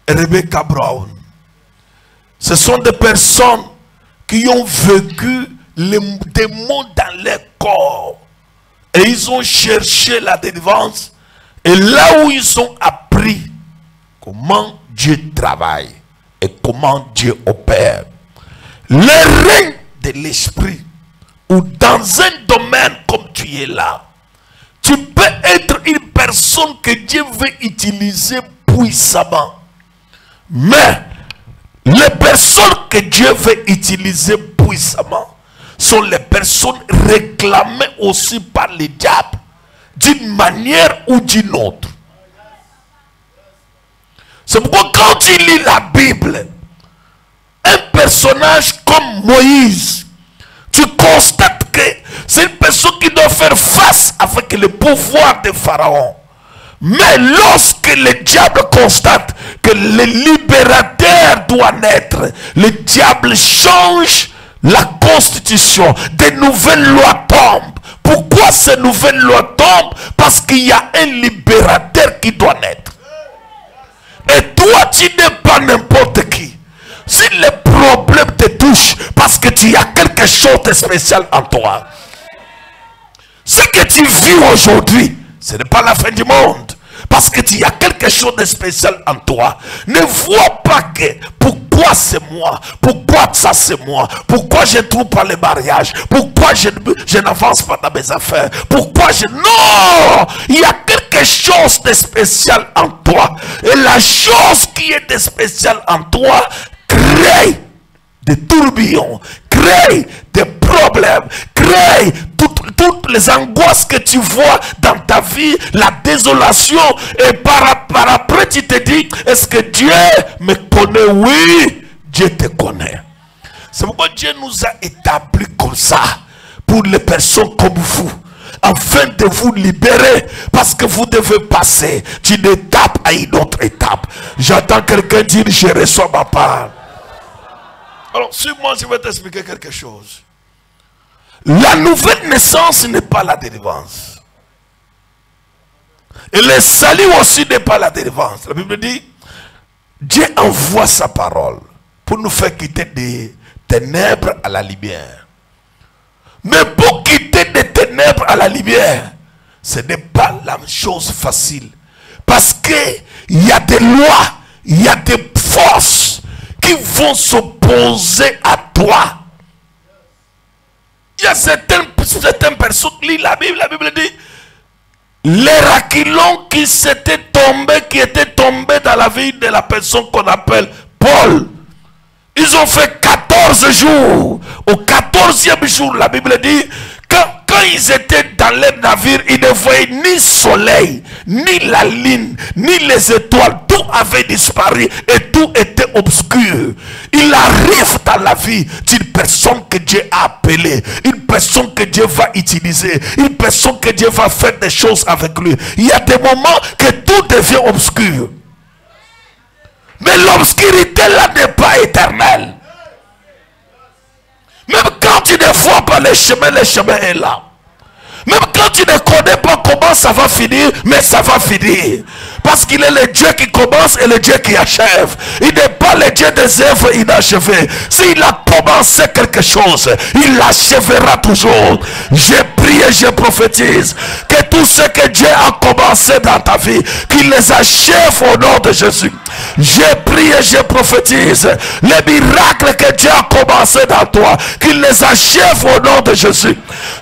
Rebecca Brown. Ce sont des personnes qui ont vécu les démons dans leur corps. Et ils ont cherché la délivrance. Et là où ils ont appris comment Dieu travaille et comment Dieu opère. Le règne de l'esprit, ou dans un domaine comme tu es là, tu peux être une personne que Dieu veut utiliser puissamment. Mais les personnes que Dieu veut utiliser puissamment sont les personnes réclamées aussi par le diable d'une manière ou d'une autre. C'est pourquoi quand tu lis la Bible, un personnage comme Moïse, tu constates que c'est une personne qui doit faire face avec le pouvoir de Pharaon. Mais lorsque le diable constate que le libérateur doit naître, le diable change la constitution. De nouvelles lois tombent. Pourquoi ces nouvelles lois tombent? Parce qu'il y a un libérateur qui doit naître. Et toi, tu n'es pas n'importe qui. Si les problèmes te touchent, parce que tu as quelque chose de spécial en toi. Ce que tu vis aujourd'hui, ce n'est pas la fin du monde. Parce que tu as quelque chose de spécial en toi. Ne vois pas que pourquoi c'est moi, pourquoi ça c'est moi, pourquoi je ne trouve pas le mariage, pourquoi je n'avance pas dans mes affaires, pourquoi je... Non! Il y a quelque chose de spécial en toi. Et la chose qui est de spécial en toi crée des tourbillons, crée des problèmes, crée toutes les angoisses que tu vois dans ta vie, la désolation. Et par après tu te dis, est-ce que Dieu me connaît? Oui, Dieu te connaît. C'est pourquoi Dieu nous a établis comme ça, pour les personnes comme vous, afin de vous libérer, parce que vous devez passer d'une étape à une autre étape. J'entends quelqu'un dire, je reçois ma part. Alors, suis-moi, je vais t'expliquer quelque chose. La nouvelle naissance n'est pas la délivrance. Et le salut aussi n'est pas la délivrance. La Bible dit, Dieu envoie sa parole pour nous faire quitter des ténèbres à la lumière. Mais pour quitter des ténèbres à la lumière, ce n'est pas la chose facile. Parce qu'il y a des lois, il y a des forces qui vont s'opposer à toi. Il y a certaines personnes qui lisent la Bible dit, les raquilons qui étaient tombés dans la vie de la personne qu'on appelle Paul. Ils ont fait 14 jours. Au 14e jour, la Bible dit, quand ils étaient dans le navire, ils ne voyaient ni soleil, ni la lune, ni les étoiles. Tout avait disparu et tout était obscur. Il arrive dans la vie d'une personne que Dieu a appelée, une personne que Dieu va utiliser, une personne que Dieu va faire des choses avec lui. Il y a des moments que tout devient obscur. Mais l'obscurité là n'est pas éternelle. Même quand tu ne vois pas le chemin est là. Même quand tu ne connais pas comment ça va finir, mais ça va finir. Parce qu'il est le Dieu qui commence et le Dieu qui achève. Il n'est pas le Dieu des œuvres inachevées. S'il a commencé quelque chose, il l'achèvera toujours. Je prie et je prophétise que tout ce que Dieu a commencé dans ta vie, qu'il les achève au nom de Jésus. Je prie et je prophétise les miracles que Dieu a commencé dans toi, qu'il les achève au nom de Jésus.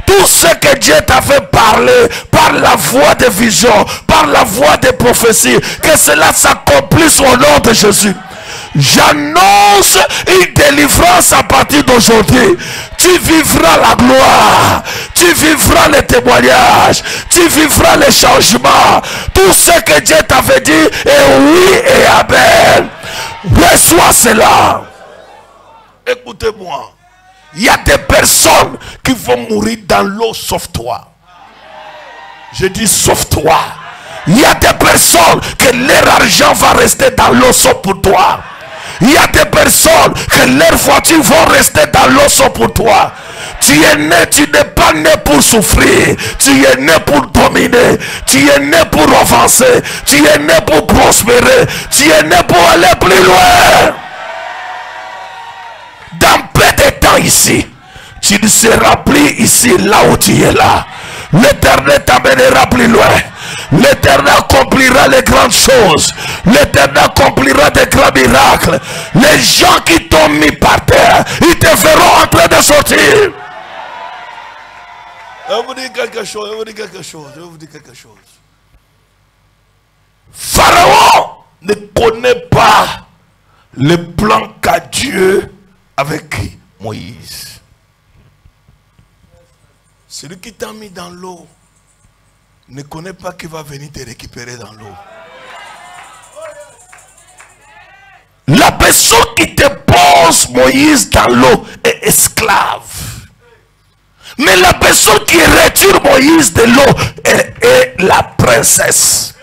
Tout ce que Dieu t'avait parlé par la voix de vision, par la voix de prophétie, que cela s'accomplisse au nom de Jésus. J'annonce une délivrance à partir d'aujourd'hui. Tu vivras la gloire, tu vivras les témoignages, tu vivras les changements. Tout ce que Dieu t'avait dit est oui et amen. Reçois cela. Écoutez-moi. Il y a des personnes qui vont mourir dans l'eau sauf toi. Je dis sauf toi. Il y a des personnes que leur argent va rester dans l'eau sauf pour toi. Il y a des personnes que leurs voitures vont rester dans l'eau sauf pour toi. Tu es né, tu n'es pas né pour souffrir. Tu es né pour dominer. Tu es né pour avancer. Tu es né pour prospérer. Tu es né pour aller plus loin. Dans peu de temps ici, tu ne seras plus ici, là où tu es là. L'Éternel t'amènera plus loin. L'Éternel accomplira les grandes choses. L'Éternel accomplira des grands miracles. Les gens qui t'ont mis par terre, ils te verront en train de sortir. Je vous dis quelque chose, je vous dis quelque chose, je vous dis quelque chose. Pharaon ne connaît pas le plan qu'a Dieu avec Moïse. Celui qui t'a mis dans l'eau ne connaît pas qu'il va venir te récupérer dans l'eau. La personne qui te pose Moïse dans l'eau est esclave. Mais la personne qui retire Moïse de l'eau est la princesse.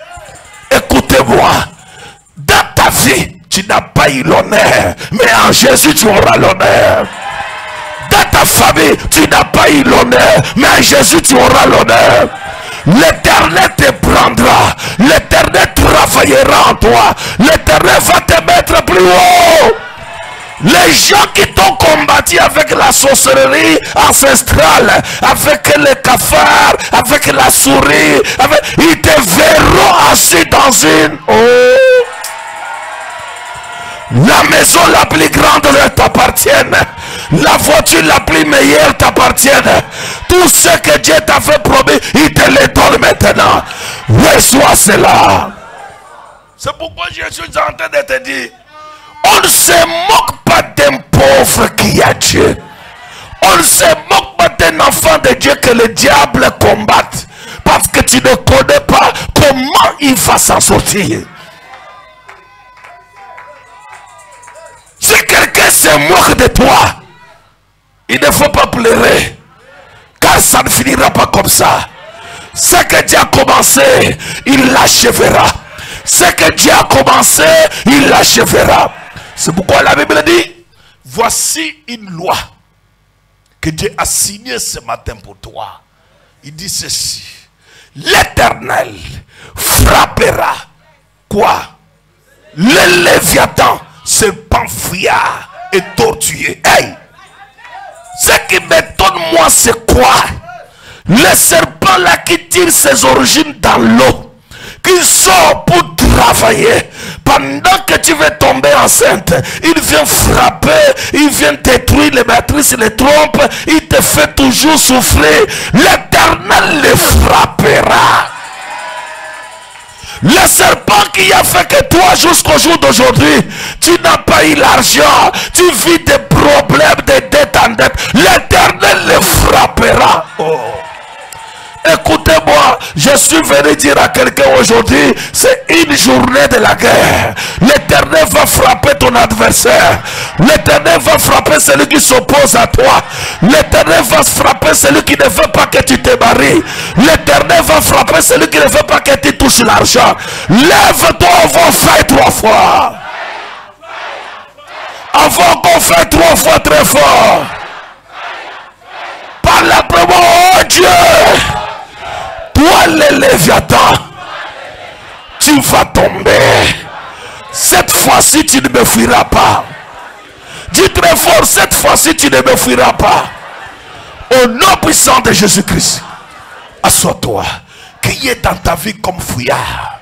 Écoutez-moi, dans ta vie, tu n'as pas eu l'honneur, mais en Jésus tu auras l'honneur. Dans ta famille, tu n'as pas eu l'honneur, mais en Jésus tu auras l'honneur. L'Éternel te prendra, l'Éternel travaillera en toi, l'Éternel va te mettre plus haut. Les gens qui t'ont combattu avec la sorcellerie ancestrale, avec les cafards, avec la souris, ils te verront assis dans une... Oh. La maison la plus grande t'appartient. La voiture la plus meilleure t'appartient. Tout ce que Dieu t'a fait promis, il te le donne maintenant. Reçois cela. C'est pourquoi je suis en train de te dire, on ne se moque pas d'un pauvre qui a Dieu. On ne se moque pas d'un enfant de Dieu que le diable combatte. Parce que tu ne connais pas comment il va s'en sortir. Si quelqu'un se moque de toi, il ne faut pas pleurer. Car ça ne finira pas comme ça. Ce que Dieu a commencé, il l'achèvera. Ce que Dieu a commencé, il l'achèvera. C'est pourquoi la Bible dit, voici une loi que Dieu a signée ce matin pour toi. Il dit ceci, l'Éternel frappera quoi? Le Léviathan, serpent fuyard et tortueux. Hey! Ce qui m'étonne moi, c'est quoi? Le serpent là qui tire ses origines dans l'eau, qui sort pour travailler. Pendant que tu veux tomber enceinte, il vient frapper, il vient détruire les matrices, les trompes, il te fait toujours souffrir. L'Éternel le frappera. Le serpent qui a fait que toi jusqu'au jour d'aujourd'hui, tu n'as pas eu l'argent, tu vis des problèmes de dette en dette, l'Éternel le frappera. Oh. Écoutez-moi, je suis venu dire à quelqu'un aujourd'hui, c'est une journée de la guerre. L'Éternel va frapper ton adversaire. L'Éternel va frapper celui qui s'oppose à toi. L'Éternel va frapper celui qui ne veut pas que tu te maries. L'Éternel va frapper celui qui ne veut pas que tu touches l'argent. Lève-toi, on va faire 3 fois. Avant qu'on fait 3 fois très fort. Par la promesse, oh Dieu. Toi le Léviathan, tu vas tomber. Cette fois-ci tu ne me fuiras pas. Dis très fort, cette fois-ci tu ne me fuiras pas. Au nom puissant de Jésus-Christ, assois-toi. Qui est dans ta vie comme fouillard?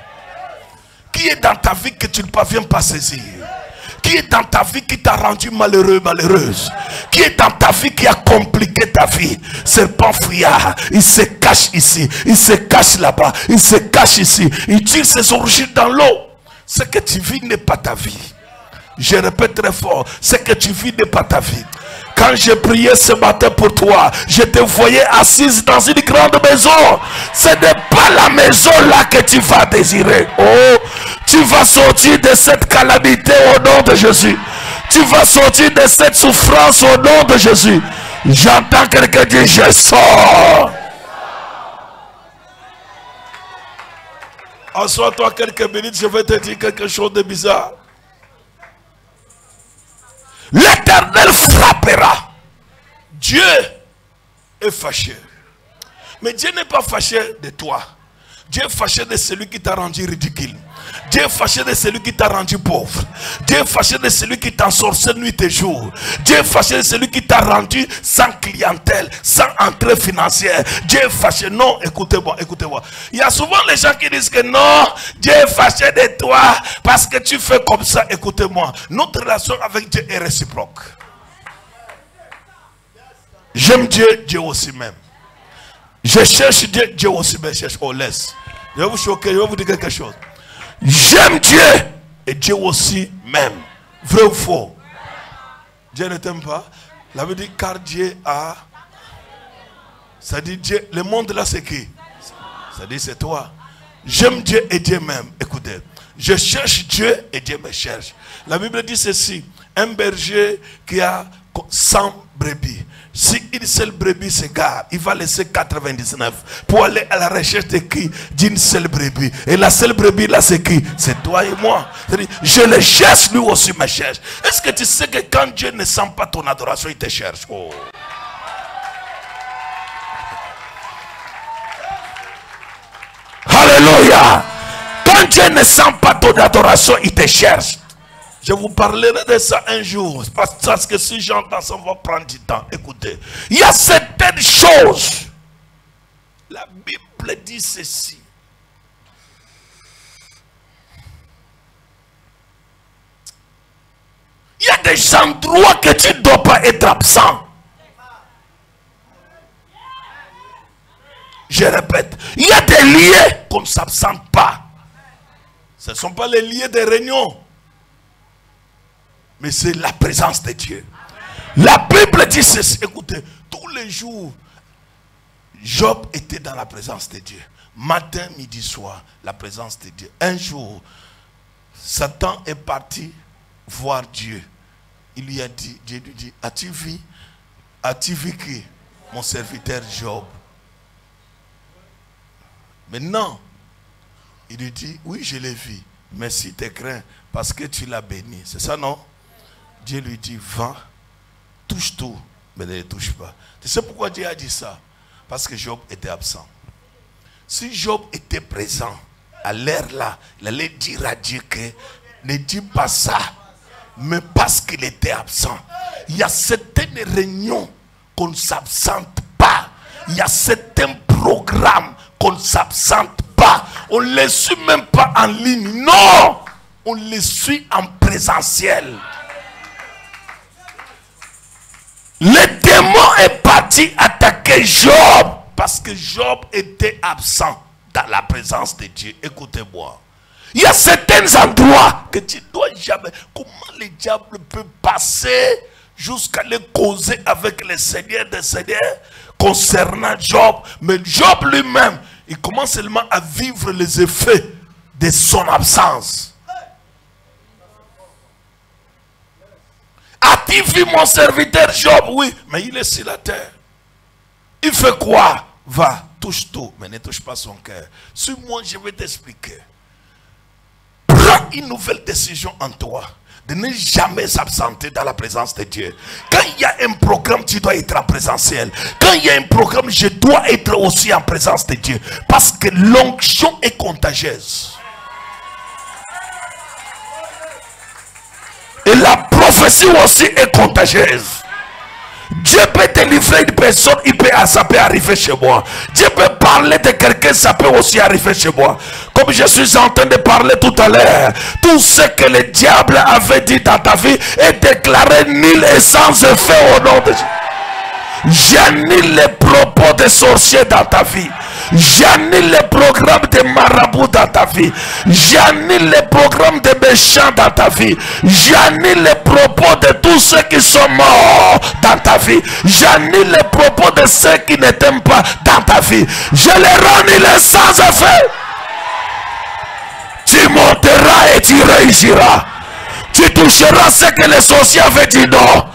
Qui est dans ta vie que tu ne parviens pas à saisir? Qui est dans ta vie qui t'a rendu malheureux, malheureuse? Qui est dans ta vie qui a compliqué ta vie? Serpent fouillard, il se cache ici, il se cache là-bas, il se cache ici, il tire ses origines dans l'eau. Ce que tu vis n'est pas ta vie. Je répète très fort, ce que tu vis n'est pas ta vie. Quand j'ai prié ce matin pour toi, je te voyais assise dans une grande maison. Ce n'est pas la maison là que tu vas désirer. Oh, tu vas sortir de cette calamité au nom de Jésus. Tu vas sortir de cette souffrance au nom de Jésus. J'entends quelqu'un dire, je sors. Assois-toi quelques minutes, je vais te dire quelque chose de bizarre. L'Éternel frappera. Dieu est fâché. Mais Dieu n'est pas fâché de toi. Dieu est fâché de celui qui t'a rendu ridicule. Dieu est fâché de celui qui t'a rendu pauvre. Dieu est fâché de celui qui t'a sorcé nuit et jour. Dieu est fâché de celui qui t'a rendu sans clientèle, sans entrée financière. Dieu est fâché. Non, écoutez-moi, écoutez-moi. Il y a souvent les gens qui disent que non, Dieu est fâché de toi parce que tu fais comme ça. Écoutez-moi, notre relation avec Dieu est réciproque. J'aime Dieu, Dieu aussi même. Je cherche Dieu, Dieu aussi me cherche. Oh, laisse. Je vais vous choquer, je vais vous dire quelque chose. J'aime Dieu et Dieu aussi même. Vrai ou faux? Dieu ne t'aime pas. La Bible dit car Dieu a. Ça dit Dieu. Le monde là c'est qui? Ça dit c'est toi. J'aime Dieu et Dieu m'aime. Écoutez. Je cherche Dieu et Dieu me cherche. La Bible dit ceci. Un berger qui a 100 brebis. Si une seule brebis s'égare, il va laisser 99 pour aller à la recherche de qui? D'une seule brebis. Et la seule brebis là c'est qui? C'est toi et moi. Je le cherche, lui aussi me cherche. Est-ce que tu sais que quand Dieu ne sent pas ton adoration, il te cherche? Oh. Alléluia. Quand Dieu ne sent pas ton adoration, il te cherche. Je vous parlerai de ça un jour. Parce que si j'entends ça, on va prendre du temps. Écoutez. Il y a certaines choses. La Bible dit ceci. Il y a des endroits que tu ne dois pas être absent. Je répète. Il y a des lieux qu'on ne s'absente pas. Ce ne sont pas les lieux des réunions. Mais c'est la présence de Dieu. La Bible dit ceci. Écoutez, tous les jours, Job était dans la présence de Dieu. Matin, midi, soir, la présence de Dieu. Un jour, Satan est parti voir Dieu. Il lui a dit, Dieu lui dit, as-tu vu qui? Mon serviteur Job. Maintenant, il lui dit, oui, je l'ai vu. Mais si tu crains, parce que tu l'as béni. C'est ça, non? Dieu lui dit, va, touche tout, mais ne le touche pas. Tu sais pourquoi Dieu a dit ça? Parce que Job était absent. Si Job était présent, à l'heure là, il allait dire à Dieu que ne dis pas ça. Mais parce qu'il était absent. Il y a certaines réunions qu'on ne s'absente pas. Il y a certains programmes qu'on ne s'absente pas. On ne les suit même pas en ligne. Non! On les suit en présentiel. Le démon est parti attaquer Job parce que Job était absent dans la présence de Dieu. Écoutez-moi. Il y a certains endroits que tu ne dois jamais. Comment le diable peut passer jusqu'à les causer avec le Seigneur des Seigneurs concernant Job? Mais Job lui-même, il commence seulement à vivre les effets de son absence. As-tu vu mon serviteur Job? Oui, mais il est sur la terre. Il fait quoi? Va, touche tout, mais ne touche pas son cœur. Suis-moi, je vais t'expliquer. Prends une nouvelle décision en toi. De ne jamais s'absenter dans la présence de Dieu. Quand il y a un programme, tu dois être en présentiel. Quand il y a un programme, je dois être aussi en présence de Dieu. Parce que l'onction est contagieuse. Et la prophétie aussi est contagieuse. Dieu peut délivrer une personne, ça peut arriver chez moi. Dieu peut parler de quelqu'un, ça peut aussi arriver chez moi. Comme je suis en train de parler tout à l'heure, tout ce que le diable avait dit dans ta vie est déclaré nul et sans effet au nom de Dieu. J'annule les propos des sorciers dans ta vie. J'annule les programmes de marabouts dans ta vie. J'annule les programmes de méchants dans ta vie. J'annule les propos de tous ceux qui sont morts dans ta vie. J'annule les propos de ceux qui ne t'aiment pas dans ta vie. Je les rends sans effet. Tu monteras et tu réussiras. Tu toucheras ce que les sorciers avaient dit non.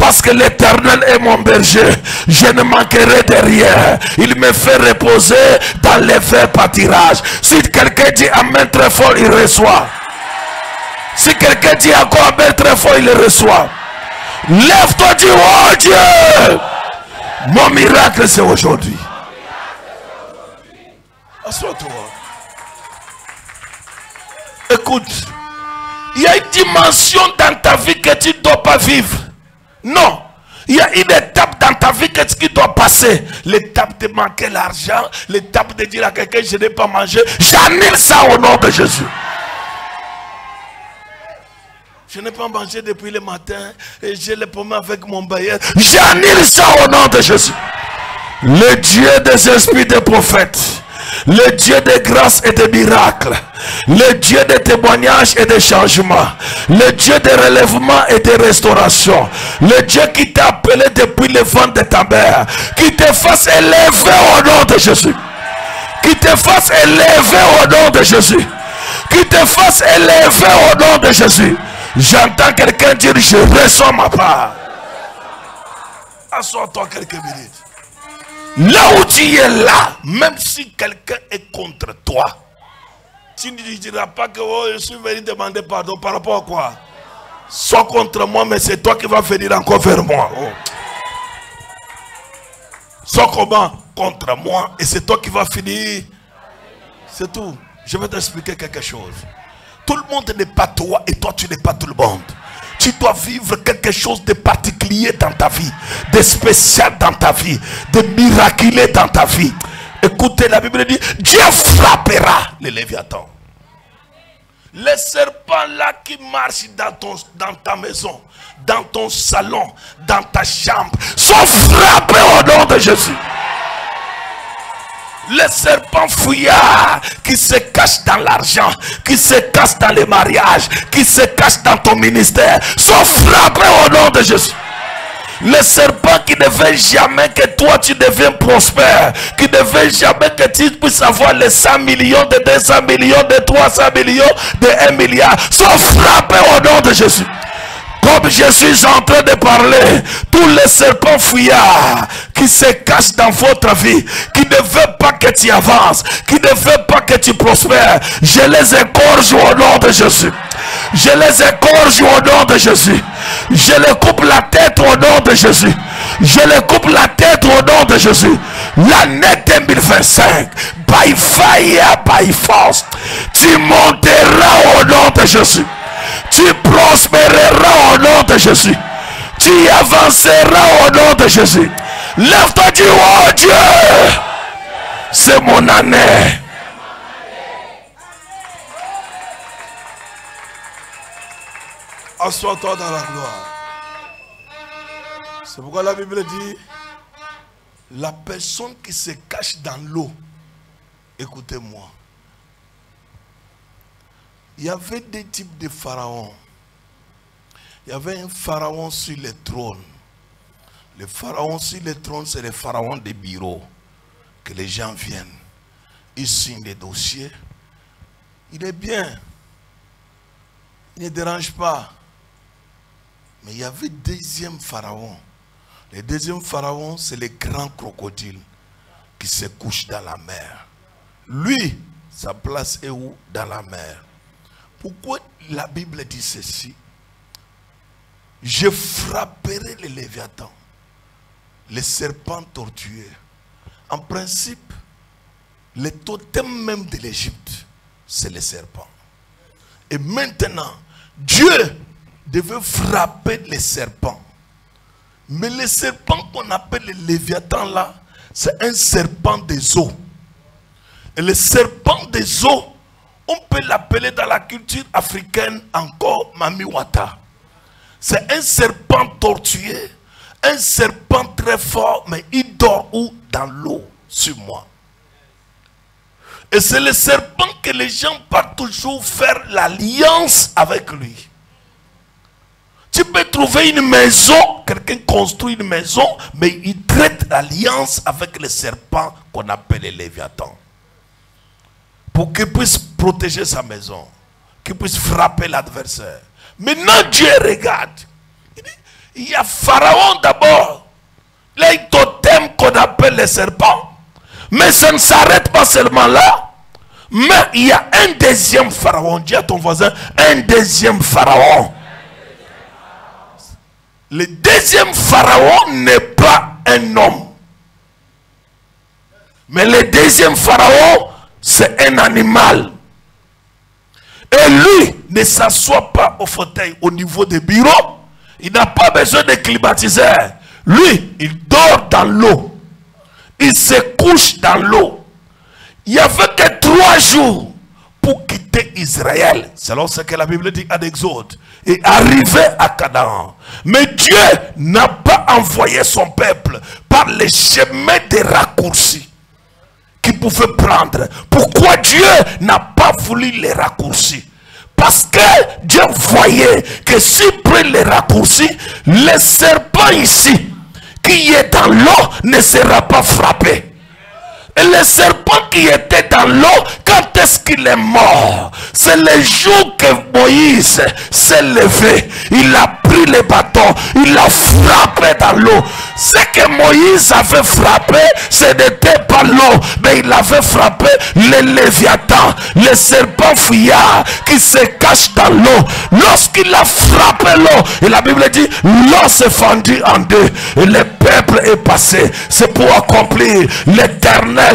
Parce que l'Éternel est mon berger, je ne manquerai de rien. Il me fait reposer dans les verts pâtirages. Si quelqu'un dit amen très fort, il reçoit. Si quelqu'un dit encore amen très fort, il le reçoit. Lève-toi, dis oh Dieu, mon miracle c'est aujourd'hui. Assois-toi. Écoute, il y a une dimension dans ta vie que tu ne dois pas vivre. Non. Il y a une étape dans ta vie que tu dois passer. L'étape de manquer l'argent. L'étape de dire à quelqu'un je n'ai pas mangé. J'annule ça au nom de Jésus. Je n'ai pas mangé depuis le matin. Et j'ai les pommes avec mon bailleur. J'annule ça au nom de Jésus. Le Dieu des esprits des prophètes. Le Dieu de grâce et de miracles, le Dieu de témoignages et de changements, le Dieu de relèvement et de restauration, le Dieu qui t'a appelé depuis le ventre de ta mère, qui te fasse élever au nom de Jésus, qui te fasse élever au nom de Jésus, qui te fasse élever au nom de Jésus. J'entends quelqu'un dire je reçois ma part. Assois-toi quelques minutes. Là où tu es là, même si quelqu'un est contre toi, tu ne diras pas que oh, je suis venu demander pardon par rapport à quoi? Sois contre moi, mais c'est toi qui vas venir encore vers moi. Oh. Sois comment? Contre moi, et c'est toi qui vas finir. C'est tout. Je vais t'expliquer quelque chose. Tout le monde n'est pas toi et toi tu n'es pas tout le monde. Tu dois vivre quelque chose de particulier dans ta vie, de spécial dans ta vie, de miraculeux dans ta vie. Écoutez, la Bible dit, Dieu frappera les Léviathans. Les serpents là qui marchent dans ta maison, dans ton salon, dans ta chambre, sont frappés au nom de Jésus. Les serpents fouillards qui se cachent dans l'argent, qui se cachent dans les mariages, qui se cachent dans ton ministère, sont frappés au nom de Jésus. Les serpents qui ne veulent jamais que toi tu deviennes prospère, qui ne veulent jamais que tu puisses avoir les 100 millions, de 200 millions, de 300 millions, de 1 milliard, sont frappés au nom de Jésus. Comme je suis en train de parler, tous les serpents fouillards qui se cachent dans votre vie, qui ne veulent pas que tu avances, qui ne veulent pas que tu prospères, je les écorche au nom de Jésus. Je les écorche au nom de Jésus. Je les coupe la tête au nom de Jésus. Je les coupe la tête au nom de Jésus. L'année 2025, by fire, by force, tu monteras au nom de Jésus. Tu prospéreras au nom de Jésus. Tu avanceras au nom de Jésus. Lève-toi, dis oh Dieu, c'est mon année. Assois-toi dans la gloire. C'est pourquoi la Bible dit, la personne qui se cache dans l'eau, écoutez-moi. Il y avait des types de pharaons. Il y avait un pharaon sur le trône. Le pharaon sur le trône, c'est le pharaon des bureaux. Que les gens viennent. Ils signent des dossiers. Il est bien. Il ne dérange pas. Mais il y avait le deuxième pharaon. Le deuxième pharaon, c'est le grand crocodile qui se couche dans la mer. Lui, sa place est où? Dans la mer. Pourquoi la Bible dit ceci? Je frapperai les Léviathans, les serpents tortueux. En principe, le totem même de l'Égypte, c'est les serpents. Et maintenant, Dieu devait frapper les serpents. Mais les serpents qu'on appelle les Léviathans là, c'est un serpent des eaux. Et le serpent des eaux, on peut l'appeler dans la culture africaine encore Mamiwata. C'est un serpent tortueux, un serpent très fort, mais il dort où? Dans l'eau, sur moi. Et c'est le serpent que les gens partent toujours faire l'alliance avec lui. Tu peux trouver une maison, quelqu'un construit une maison, mais il traite l'alliance avec le serpent qu'on appelle les Léviathans. Pour qu'il puisse protéger sa maison, qu'il puisse frapper l'adversaire. Maintenant Dieu regarde. Il y a Pharaon d'abord. Les totems qu'on appelle les serpents. Mais ça ne s'arrête pas seulement là. Mais il y a un deuxième Pharaon. Dis à ton voisin, un deuxième Pharaon. Le deuxième Pharaon n'est pas un homme. Mais le deuxième Pharaon, c'est un animal. Et lui ne s'assoit pas au fauteuil au niveau des bureaux. Il n'a pas besoin de climatiseur. Lui, il dort dans l'eau. Il se couche dans l'eau. Il n'y avait que 3 jours pour quitter Israël. Selon ce que la Bible dit en Exode. Et arriver à Canaan. Mais Dieu n'a pas envoyé son peuple par les chemins des raccourcis qu'il pouvait prendre. Pourquoi Dieu n'a pas voulu les raccourcis? Parce que Dieu voyait que s'il prend les raccourcis, le serpent ici, qui est dans l'eau, ne sera pas frappé. Et le serpent qui était dans l'eau, quand est-ce qu'il est mort? C'est le jour que Moïse s'est levé. Il a pris le bâton, il l'a frappé dans l'eau. Ce que Moïse avait frappé, ce n'était pas l'eau, mais il avait frappé le Léviathan, le serpent fuyard qui se cache dans l'eau. Lorsqu'il a frappé l'eau, et la Bible dit, l'eau s'est fendue en deux, et le peuple est passé. C'est pour accomplir. L'Éternel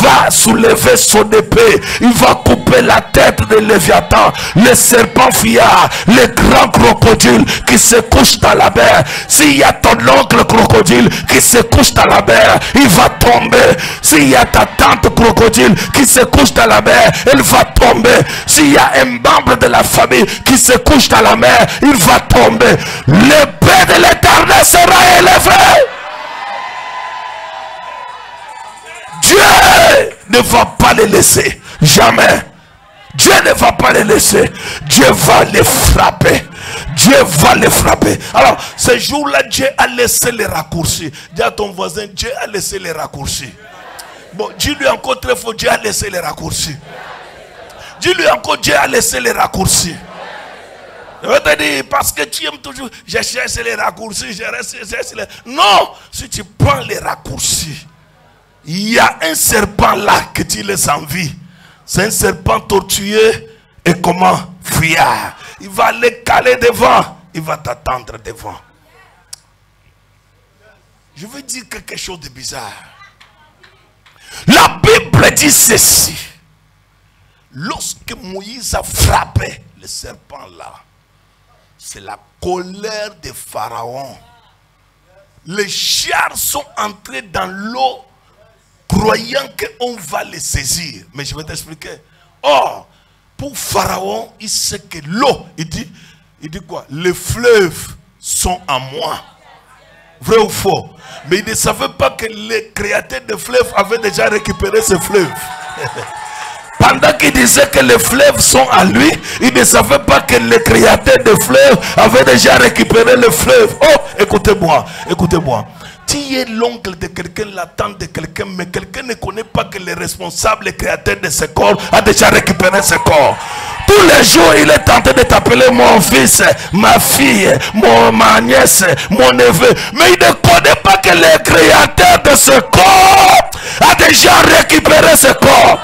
va soulever son épée, il va couper la tête de Léviathan, le serpent fuyard, le grand crocodile qui se couche dans la mer. S'il y a ton oncle crocodile qui se couche dans la mer, il va tomber. S'il y a ta tante crocodile qui se couche dans la mer, elle va tomber. S'il y a un membre de la famille qui se couche dans la mer, il va tomber. L'épée de l'Éternel sera élevée. Dieu ne va pas les laisser. Jamais. Dieu ne va pas les laisser. Dieu va les frapper. Dieu va les frapper. Alors, ce jour-là, Dieu a laissé les raccourcis. Dis à ton voisin, Dieu a laissé les raccourcis. Bon, dis-lui encore très fort, Dieu a laissé les raccourcis. Dis-lui encore, Dieu a laissé les raccourcis. Je vais te dire, parce que tu aimes toujours, je cherche les raccourcis, je cherche les... Non, si tu prends les raccourcis, il y a un serpent là que tu laisses en vie. C'est un serpent tortueux et comment? Fuyard. Il va aller caler devant. Il va t'attendre devant. Je veux dire quelque chose de bizarre. La Bible dit ceci. Lorsque Moïse a frappé le serpent là, c'est la colère de Pharaon. Les chars sont entrés dans l'eau croyant qu'on va les saisir. Mais je vais t'expliquer. Or, pour Pharaon, il sait que l'eau, il dit quoi? Les fleuves sont à moi. Vrai ou faux? Mais il ne savait pas que les créateurs de fleuves avaient déjà récupéré ces fleuves. Pendant qu'il disait que les fleuves sont à lui, il ne savait pas que les créateurs de fleuves avaient déjà récupéré les fleuves. Oh, écoutez-moi, écoutez-moi. Tu es l'oncle de quelqu'un, la tante de quelqu'un, mais quelqu'un ne connaît pas que le responsable, le créateur de ce corps a déjà récupéré ce corps. Tous les jours, il est tenté de t'appeler mon fils, ma fille, ma nièce, mon neveu. Mais il ne connaît pas que le créateur de ce corps a déjà récupéré ce corps.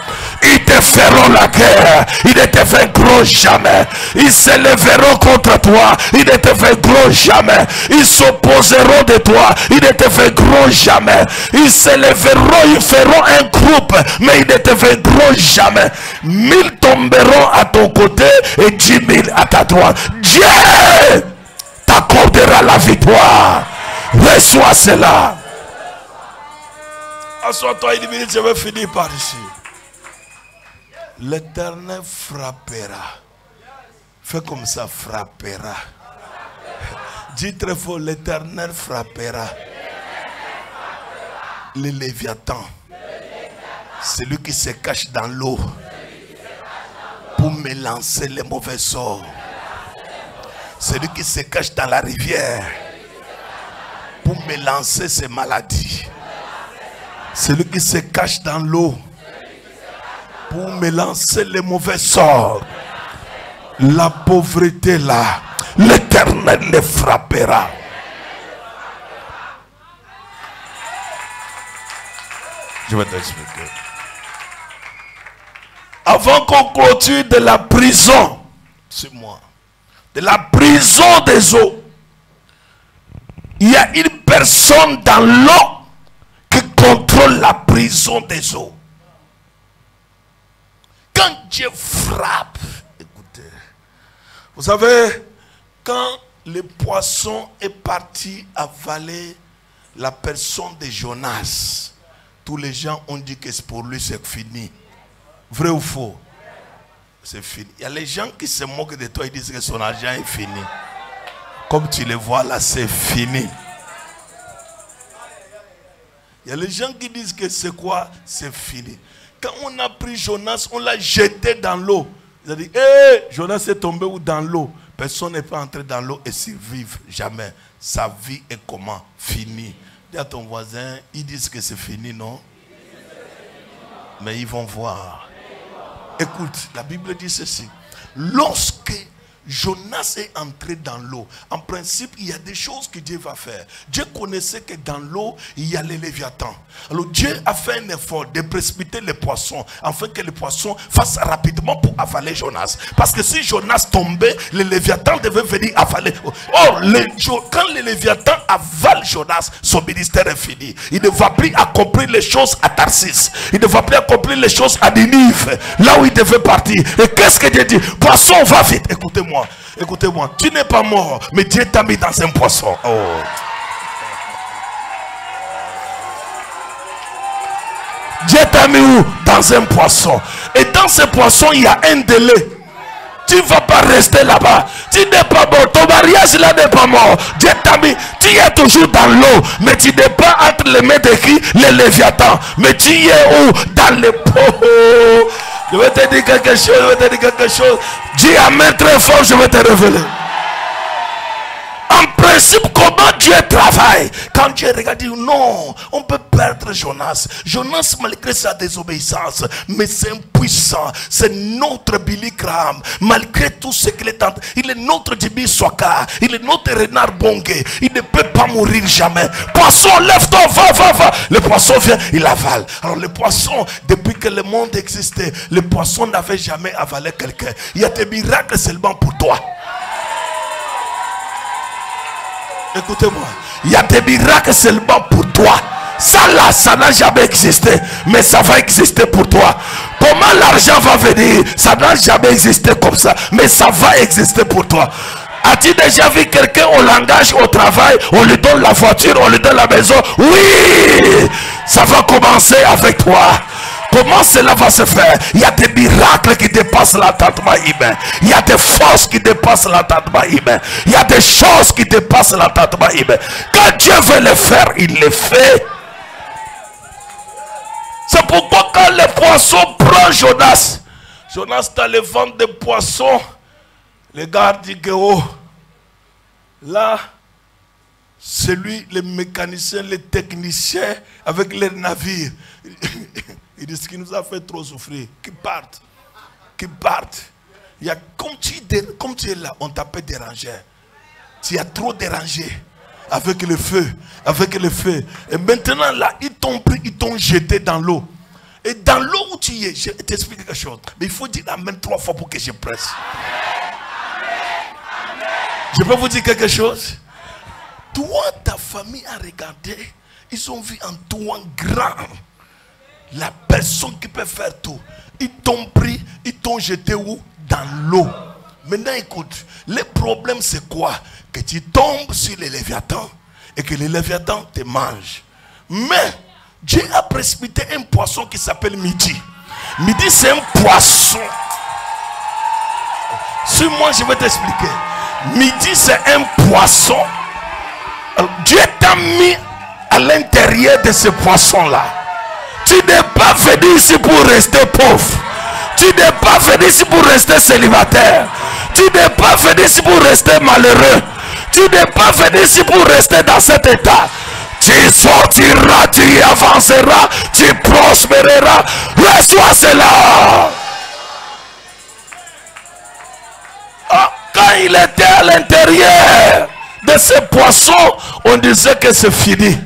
Ils te feront la guerre. Ils ne te vaincront jamais. Ils se lèveront contre toi. Ils ne te vaincront jamais. Ils s'opposeront de toi. Ils ne te vaincront jamais. Ils se lèveront. Ils feront un groupe. Mais ils ne te vaincront jamais. 1000 tomberont à ton côté et 10 000 à ta droite. Dieu t'accordera la victoire. Reçois cela. Assois-toi une minute. Je vais finir par ici. L'Éternel frappera. Fais comme ça, frappera. Dis très fort, l'Éternel frappera. Le Léviathan. Celui qui se cache dans l'eau pour me lancer les mauvais sorts. Celui qui se cache dans la rivière pour me lancer ces maladies. Celui qui se cache dans l'eau pour me lancer les mauvais sorts. La pauvreté là, l'Éternel les frappera. Je vais t'expliquer. Avant qu'on clôture de la prison, c'est moi, de la prison des eaux, il y a une personne dans l'eau qui contrôle la prison des eaux. Quand Dieu frappe, écoutez, vous savez, quand le poisson est parti avaler la personne de Jonas, tous les gens ont dit que pour lui c'est fini. Vrai ou faux? C'est fini. Il y a les gens qui se moquent de toi, ils disent que son argent est fini. Comme tu le vois là, c'est fini. Il y a les gens qui disent que c'est quoi? C'est fini. Quand on a pris Jonas, on l'a jeté dans l'eau. Ils ont dit, hé, Jonas est tombé où dans l'eau? Personne n'est pas entré dans l'eau et survivre. Jamais. Sa vie est comment? Fini. Dis à ton voisin, ils disent que c'est fini, non? Mais ils vont voir. Écoute, la Bible dit ceci. Lorsque Jonas est entré dans l'eau, en principe, il y a des choses que Dieu va faire. Dieu connaissait que dans l'eau, il y a les léviathans. Alors Dieu a fait un effort de précipiter les poissons, afin que les poissons fassent rapidement pour avaler Jonas. Parce que si Jonas tombait, les léviathans devaient venir avaler. Or, quand les léviathans avalent Jonas, son ministère est fini. Il ne va plus accomplir les choses à Tarsis. Il ne va plus accomplir les choses à Ninive, là où il devait partir. Et qu'est-ce que Dieu dit? Poisson, va vite. Écoutez-moi. Écoutez-moi, tu n'es pas mort, mais Dieu t'a mis dans un poisson. Oh. Dieu t'a mis où? Dans un poisson. Et dans ce poisson, il y a un délai. Tu ne vas pas rester là-bas. Tu n'es pas mort. Ton mariage là n'est pas mort. Dieu t'a mis. Tu es toujours dans l'eau. Mais tu n'es pas entre les mains de qui? Les léviathans. Mais tu es où? Dans les pots. Je vais te dire quelque chose, Dis amen très fort, je vais te révéler. En principe, comment Dieu travaille? Quand Dieu regarde, dit non, on peut perdre Jonas. Jonas, malgré sa désobéissance, mais c'est un puissant, c'est notre Billy Graham. Malgré tout ce qu'il est en train, il est notre Jimmy Swaka, il est notre Renard Bongue. Il ne peut pas mourir jamais. Poisson, lève-toi, va. Le poisson vient, il avale. Alors le poisson, depuis que le monde existait, le poisson n'avait jamais avalé quelqu'un. Il y a des miracles seulement pour toi. Écoutez-moi, il y a des miracles seulement pour toi. Ça là, ça n'a jamais existé, mais ça va exister pour toi. Comment l'argent va venir? Ça n'a jamais existé comme ça, mais ça va exister pour toi. As-tu déjà vu quelqu'un, on l'engage au travail, on lui donne la voiture, on lui donne la maison? Oui, ça va commencer avec toi. Comment cela va se faire? Il y a des miracles qui dépassent l'entendement humain. Il y a des forces qui dépassent l'entendement humain. Il y a des choses qui dépassent l'entendement humain. Quand Dieu veut le faire, il le fait. C'est pourquoi quand les poissons prennent Jonas, Jonas dans le ventre des poissons, les gars disent que oh, là, c'est lui, les mécaniciens, les techniciens avec les navires. Il dit ce qui nous a fait trop souffrir. Qui partent. Il y a, comme tu es là, on t'a pas dérangé. Tu as trop dérangé. Avec le feu. Et maintenant là, ils t'ont pris, ils t'ont jeté dans l'eau. Et dans l'eau où tu es, je t'explique quelque chose. Mais il faut dire amen 3 fois pour que je presse. Je peux vous dire quelque chose? Toi, ta famille a regardé. Ils ont vu en toi grand. La personne qui peut faire tout. Ils t'ont pris, ils t'ont jeté où? Dans l'eau. Maintenant écoute, le problème c'est quoi? Que tu tombes sur les léviathans et que les léviathans te mangent. Mais Dieu a précipité un poisson qui s'appelle Midi. Midi c'est un poisson. Suis-moi, je vais t'expliquer. Midi c'est un poisson. Alors, Dieu t'a mis à l'intérieur de ce poisson là. Tu n'es pas venu ici pour rester pauvre. Tu n'es pas venu ici pour rester célibataire. Tu n'es pas venu ici pour rester malheureux. Tu n'es pas venu ici pour rester dans cet état. Tu sortiras, tu avanceras, tu prospéreras. Reçois cela. Oh, quand il était à l'intérieur de ce poisson, on disait que c'est fini.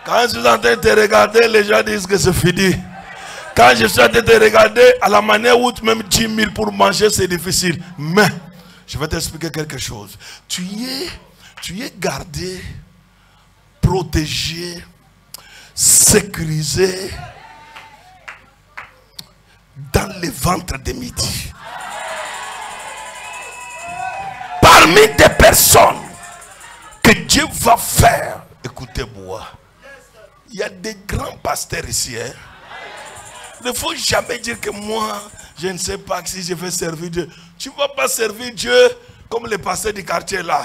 Quand je suis en train de te regarder, les gens disent que c'est fini. Quand je suis en train de te regarder, à la manière où même 10 000 pour manger, c'est difficile. Mais, je vais t'expliquer quelque chose. Tu es gardé, protégé, sécurisé dans les ventres de midi. Parmi des personnes que Dieu va faire, écoutez-moi, il y a des grands pasteurs ici. Hein? Il ne faut jamais dire que moi, je ne sais pas si je vais servir Dieu. Tu ne vas pas servir Dieu comme les pasteurs du quartier là.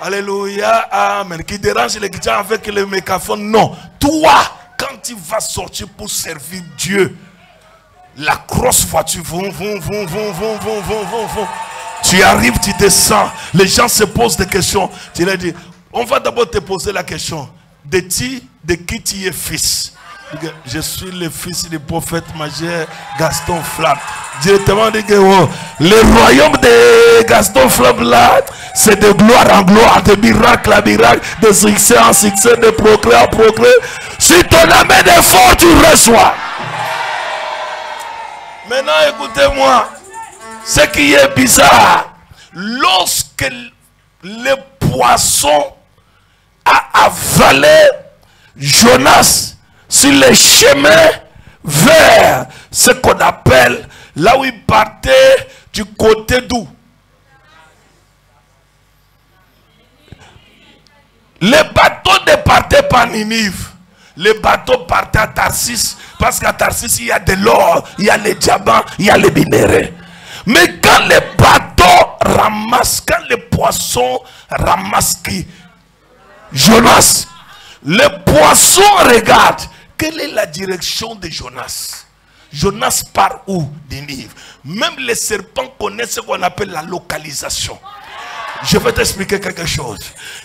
Alléluia, amen. Qui dérange les chrétiens avec le mégaphone. Non. Toi, quand tu vas sortir pour servir Dieu, la grosse voiture, tu arrives, tu descends. Les gens se posent des questions. Tu leur dis, on va d'abord te poser la question. De qui tu es fils? Je suis le fils du prophète majeur Gaston Flamme. Directement dit que oh, le royaume de Gaston Flamme là, c'est de gloire en gloire, de miracle en miracle, de succès en succès, de progrès en progrès. Si ton amène d'effort, tu reçois. Maintenant, écoutez-moi. Ce qui est bizarre, lorsque le poisson a avalé Jonas sur le chemin vers ce qu'on appelle là où il partait du côté d'où? Les bateaux ne partaient pas à Ninive. Les bateaux partaient à Tarsis parce qu'à Tarsis il y a de l'or, il y a les diamants, il y a les minéraux. Mais quand les bateaux ramassent, quand les poissons ramassent qui? Jonas. Les poissons regardent. Quelle est la direction de Jonas? Jonas part où? Ninive. Même les serpents connaissent ce qu'on appelle la localisation. Je vais t'expliquer quelque chose.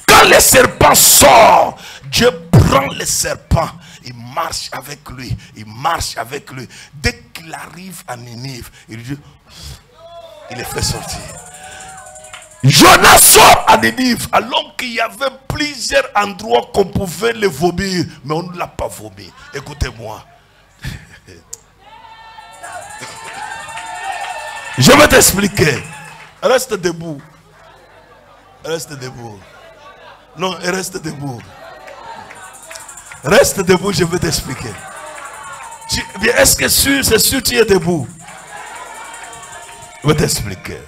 Quand le serpent sort, Dieu prend le serpent. Il marche avec lui. Il marche avec lui. Dès qu'il arrive à Ninive, il dit, il les fait sortir. Jonas sort à Ninive alors qu'il y avait plusieurs endroits qu'on pouvait le vomir, mais on ne l'a pas vomi. Écoutez-moi. Je vais t'expliquer. Reste debout. Reste debout. Non, reste debout. Reste debout, je vais t'expliquer. Est-ce que c'est sûr que tu es debout? Je vais t'expliquer.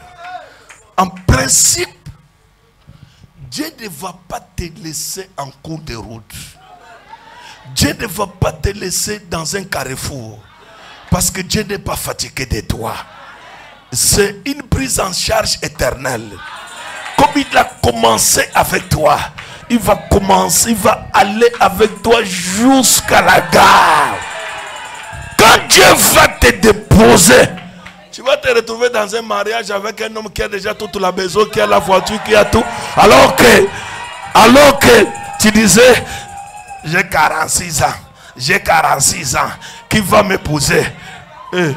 En principe, Dieu ne va pas te laisser en cours de route. Dieu ne va pas te laisser dans un carrefour. Parce que Dieu n'est pas fatigué de toi. C'est une prise en charge éternelle. Comme il a commencé avec toi, il va aller avec toi jusqu'à la gare. Quand Dieu va te déposer, tu vas te retrouver dans un mariage avec un homme qui a déjà toute la maison, qui a la voiture, qui a tout. Alors que tu disais, j'ai 46 ans, j'ai 46 ans, qui va m'épouser? Il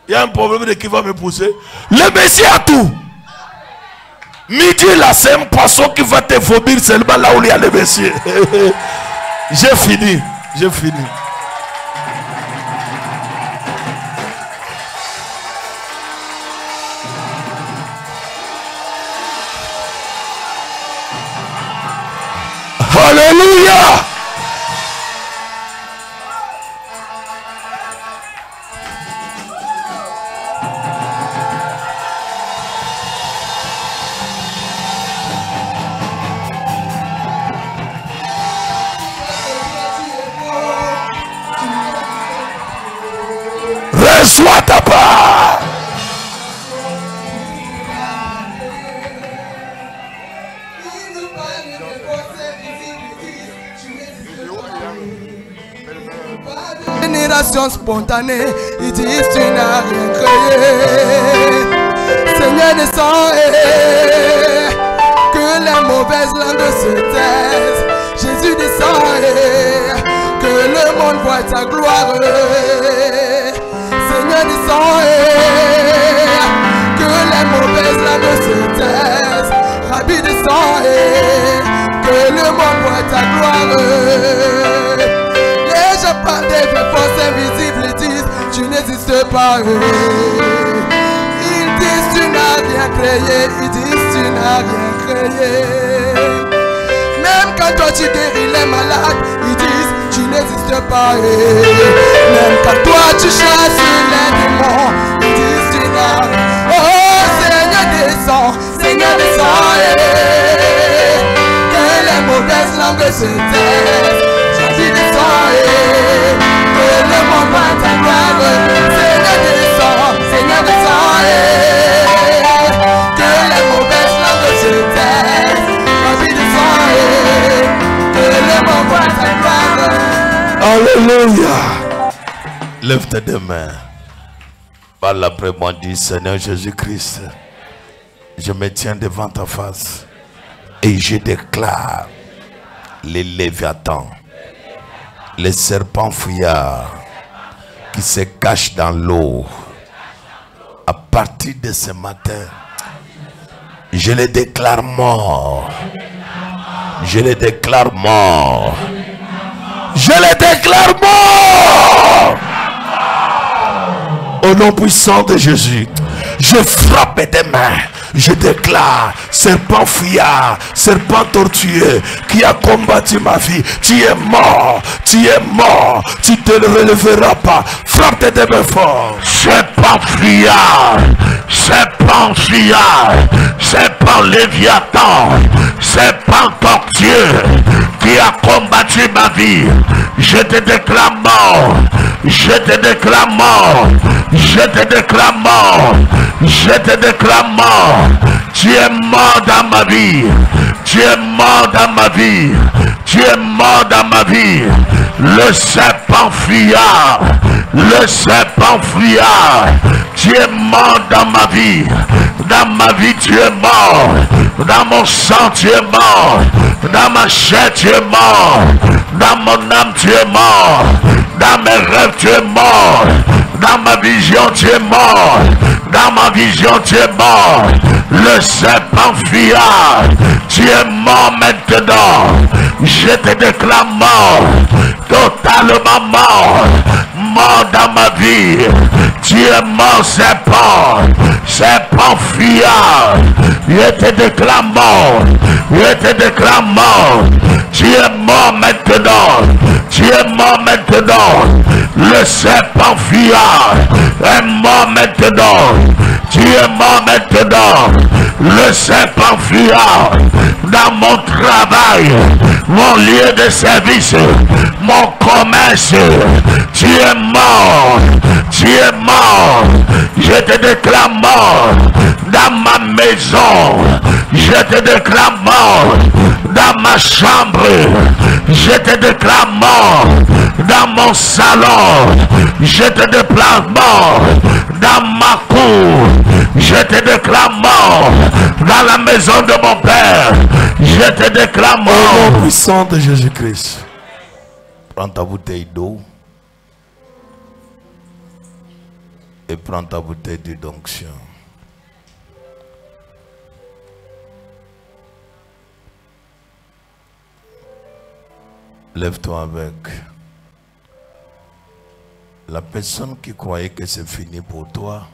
y a un problème de qui va m'épouser. Le Messie a tout. Midi là, c'est un poisson qui va te vomir seulement là où il y a le Messie. J'ai fini, j'ai fini. Alléluia. Reçois ta part. Génération spontanée, ils disent tu n'as rien créé. Seigneur descend et que les mauvaises langues se taisent. Jésus descend et que le monde voit ta gloire. Seigneur descend et que les mauvaises langues se taisent. Rabbi descend et que le monde voit ta gloire. Les gens parlent des vraies forces invisibles et disent tu n'existes pas. Ils disent tu n'as rien créé, ils disent tu n'as rien créé. Même quand toi tu guéris les malades, ils disent tu n'existes pas. Même quand toi tu chasses les démons, ils disent tu n'as rien. Oh Seigneur descends, Seigneur descends. Que les mauvaises langues se taisent. Jésus descend que le monde voit ta gloire. Seigneur descend, Seigneur descend. Que les mauvaises langues se taisent. Jésus descend que le monde voit ta gloire. Alléluia. Lève tes deux mains. Parle après moi, dis Seigneur Jésus-Christ, je me tiens devant ta face et je déclare les léviathans, les serpents fouillards qui se cachent dans l'eau. À partir de ce matin, je les déclare morts. Je les déclare morts. Je les déclare morts. Au nom puissant de Jésus, je frappe tes mains. Je déclare, serpent fuyard, serpent tortueux qui a combattu ma vie, tu es mort, tu te relèveras pas. Frappe tes mains fort. Serpent fuyard, serpent léviathan, serpent tortueux qui a combattu ma vie, je te déclare mort, je te déclare mort, je te déclare mort, je te déclare mort. Tu es mort dans ma vie, tu es mort dans ma vie, tu es mort dans ma vie. Le serpent fuyard, tu es mort dans ma vie. Dans ma vie tu es mort, dans mon sang tu es mort, dans ma chair tu es mort, dans mon âme tu es mort, dans mes rêves tu es mort, dans ma vision tu es mort, dans ma vision tu es mort. Le serpent fuyard, tu es mort maintenant. Je te déclare mort, totalement mort, mort dans ma vie. Tu es mort serpent, serpent fuyard. Je te déclare mort, je te déclare mort. Tu es mort maintenant, tu es mort maintenant. Le serpent fuyard est mort maintenant. Tu es mort maintenant. Le serpent fuyard dans mon travail, mon lieu de service, mon commerce. Tu es mort, tu es mort. Je te déclare mort dans ma maison. Je te déclare mort dans ma chambre. Je te déclare mort dans mon salon. Je te déclare mort dans ma cour. Je te déclare mort dans la maison de mon père. Je te déclare mort. Au nom puissant de Jésus-Christ, prends ta bouteille d'eau et prends ta bouteille d'onction. Lève-toi avec. La personne qui croyait que c'est fini pour toi,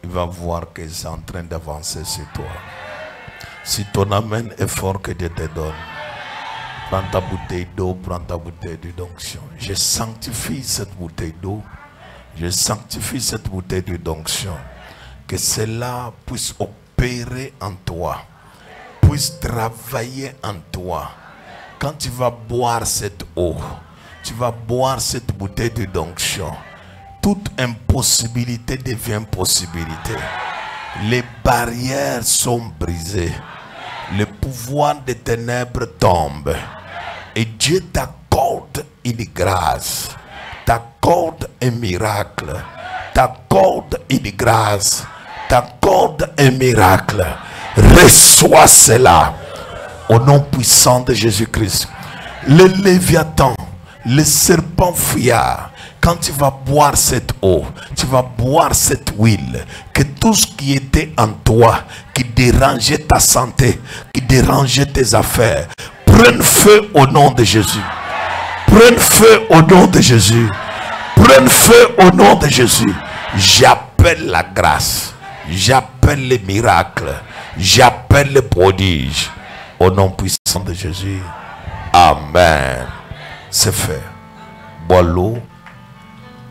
il va voir que c'est en train d'avancer sur toi. Si ton amen est fort, que Dieu te donne. Prends ta bouteille d'eau, prends ta bouteille d'onction. Je sanctifie cette bouteille d'eau. Je sanctifie cette bouteille d'onction. Que cela puisse opérer en toi. Puisse travailler en toi. Quand tu vas boire cette eau, tu vas boire cette bouteille d'onction. Toute impossibilité devient possibilité. Les barrières sont brisées. Le pouvoir des ténèbres tombe. Et Dieu t'accorde une grâce. T'accorde un miracle. T'accorde une grâce. T'accorde un miracle. Reçois cela. Au nom puissant de Jésus-Christ. Le léviathan, le serpent fuyard, quand tu vas boire cette eau, tu vas boire cette huile, que tout ce qui était en toi, qui dérangeait ta santé, qui dérangeait tes affaires, prenne feu au nom de Jésus. Prenne feu au nom de Jésus. Prenne feu au nom de Jésus. J'appelle la grâce. J'appelle les miracles. J'appelle les prodiges. Au nom puissant de Jésus. Amen. C'est fait. Bois l'eau.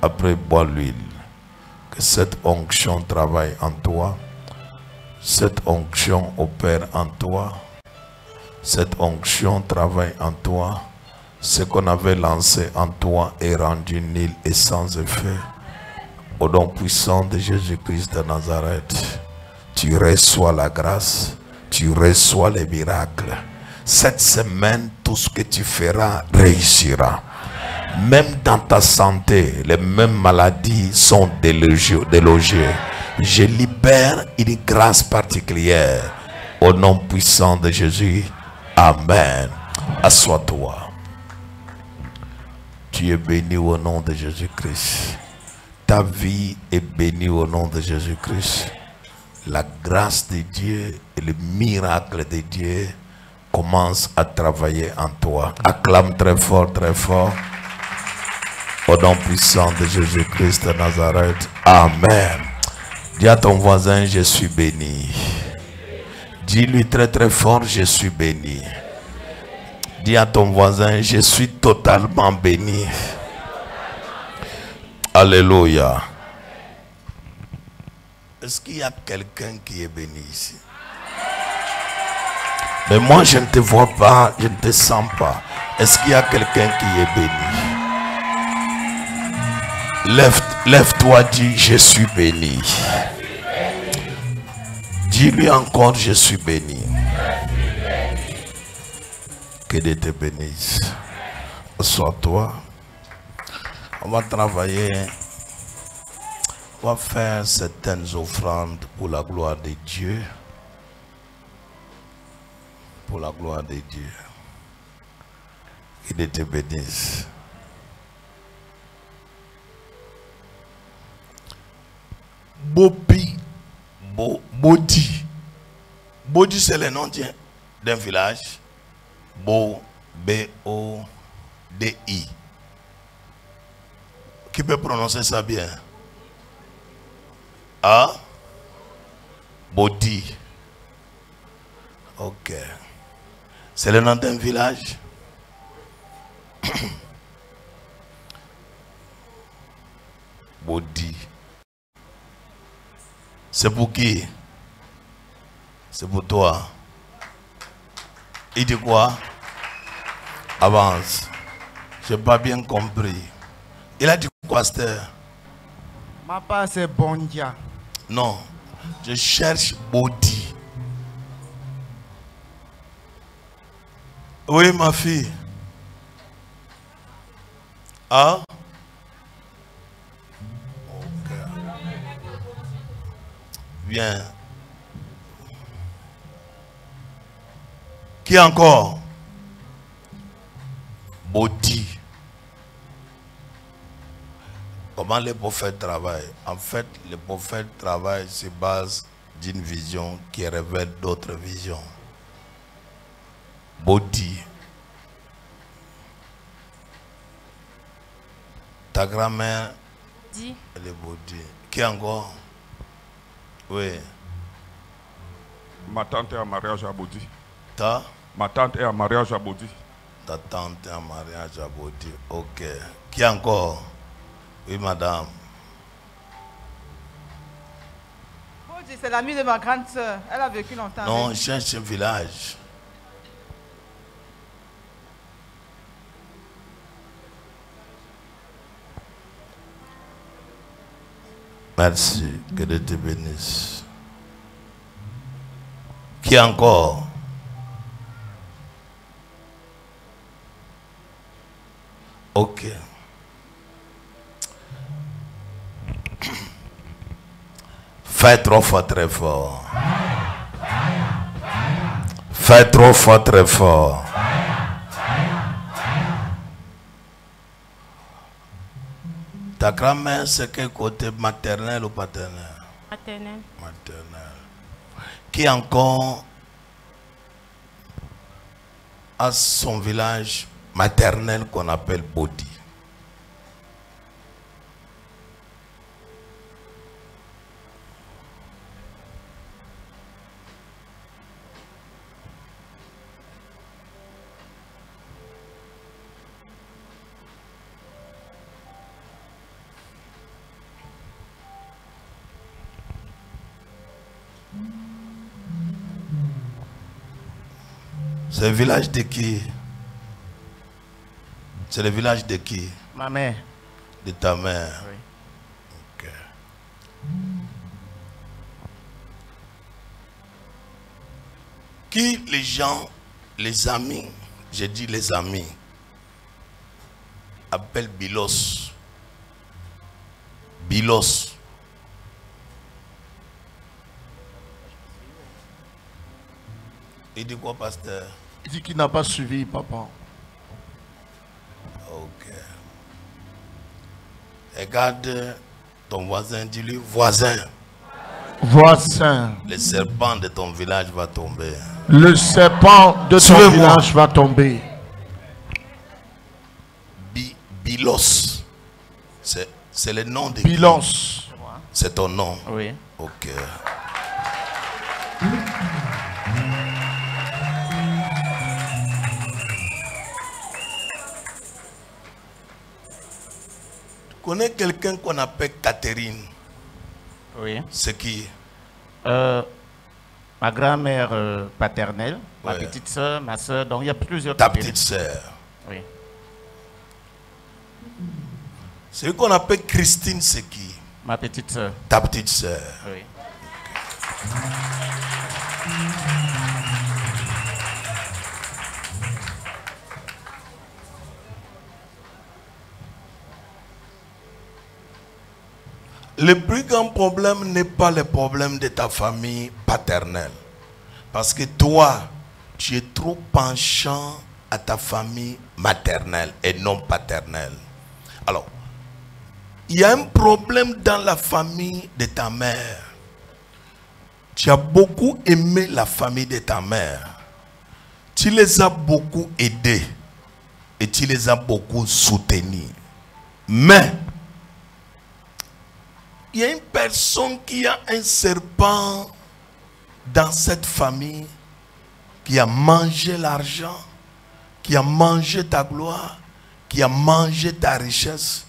Après, bois l'huile. Que cette onction travaille en toi. Cette onction opère en toi. Cette onction travaille en toi. Ce qu'on avait lancé en toi est rendu nul et sans effet. Au nom puissant de Jésus-Christ de Nazareth, tu reçois la grâce, tu reçois les miracles. Cette semaine, tout ce que tu feras réussira. Même dans ta santé, les mêmes maladies sont délogées. Je libère une grâce particulière. Au nom puissant de Jésus, amen. Assois-toi. Tu es béni au nom de Jésus-Christ. Ta vie est bénie au nom de Jésus-Christ. La grâce de Dieu et le miracle de Dieu commencent à travailler en toi. Acclame très fort, très fort. Au nom puissant de Jésus-Christ de Nazareth. Amen. Dis à ton voisin, je suis béni. Dis-lui très très fort, je suis béni. Dis à ton voisin, je suis totalement béni. Alléluia. Est-ce qu'il y a quelqu'un qui est béni ici? Mais moi je ne te vois pas, je ne te sens pas. Est-ce qu'il y a quelqu'un qui est béni? Lève-toi, dis, je suis béni. Dis-lui encore, je suis béni. Que Dieu te bénisse. Assois-toi. On va travailler. On va faire certaines offrandes pour la gloire de Dieu. Pour la gloire de Dieu. Que Dieu te bénisse. Bodi. Bodi, c'est le nom d'un village. B-O-D-I. Qui peut prononcer ça bien? Ah? Bodi. Ok. C'est le nom d'un village? Bodi. C'est pour qui? C'est pour toi. Il dit quoi? Avance. Je n'ai pas bien compris. Il a dit quoi, Esther? Ma part c'est Bondia. Non. Je cherche Bodi. Oui, ma fille. Ah? Ok. Viens. Qui encore? Bodi. Comment les prophètes travaillent? En fait, les prophètes travaillent sur base d'une vision qui révèle d'autres visions. Bodi. Ta grand-mère, elle est Bodi. Qui encore? Oui. Ma tante est en mariage à Bodi. Ta? Ma tante est en mariage à Bodi. Ta tante est en mariage à Bodi. Ok. Qui encore? Oui, madame. Bodi, c'est l'amie de ma grande soeur. Elle a vécu longtemps. Non, je cherche un village. Merci. Que Dieu te bénisse. Qui encore? Ok. Fais 3 fois très fort. Fais 3 fois très fort. « Ta grand-mère, c'est quel côté, maternel ou paternel? Maternelle. Maternel. Qui encore a son village maternel qu'on appelle Bodi? C'est le village de qui? C'est le village de qui? Ma mère. De ta mère. Oui. Ok. Qui les gens, les amis, j'ai dit les amis, appellent Bilos. Bilos. Il dit quoi, pasteur? Il dit qu'il n'a pas suivi, papa. Ok. Regarde ton voisin, dis-lui voisin. Voisin. Le serpent de ton village va tomber. Le serpent de ton village va tomber. Bilos. C'est le nom de Bilos. C'est ton nom? Oui. Ok. Tu connais quelqu'un qu'on appelle Catherine? Oui. C'est qui? Ma grand-mère paternelle, ma Ouais. petite soeur, ma soeur, donc il y a plusieurs. Ta côtés. petite sœur. Oui. Celui qu'on appelle Christine, c'est qui? Ma petite soeur. Ta petite sœur. Oui. Le plus grand problème n'est pas le problème de ta famille paternelle. Parce que toi, tu es trop penchant à ta famille maternelle et non paternelle. Alors, il y a un problème dans la famille de ta mère. Tu as beaucoup aimé la famille de ta mère. Tu les as beaucoup aidés. Et tu les as beaucoup soutenus. Mais, il y a une personne qui a un serpent dans cette famille qui a mangé l'argent, qui a mangé ta gloire, qui a mangé ta richesse.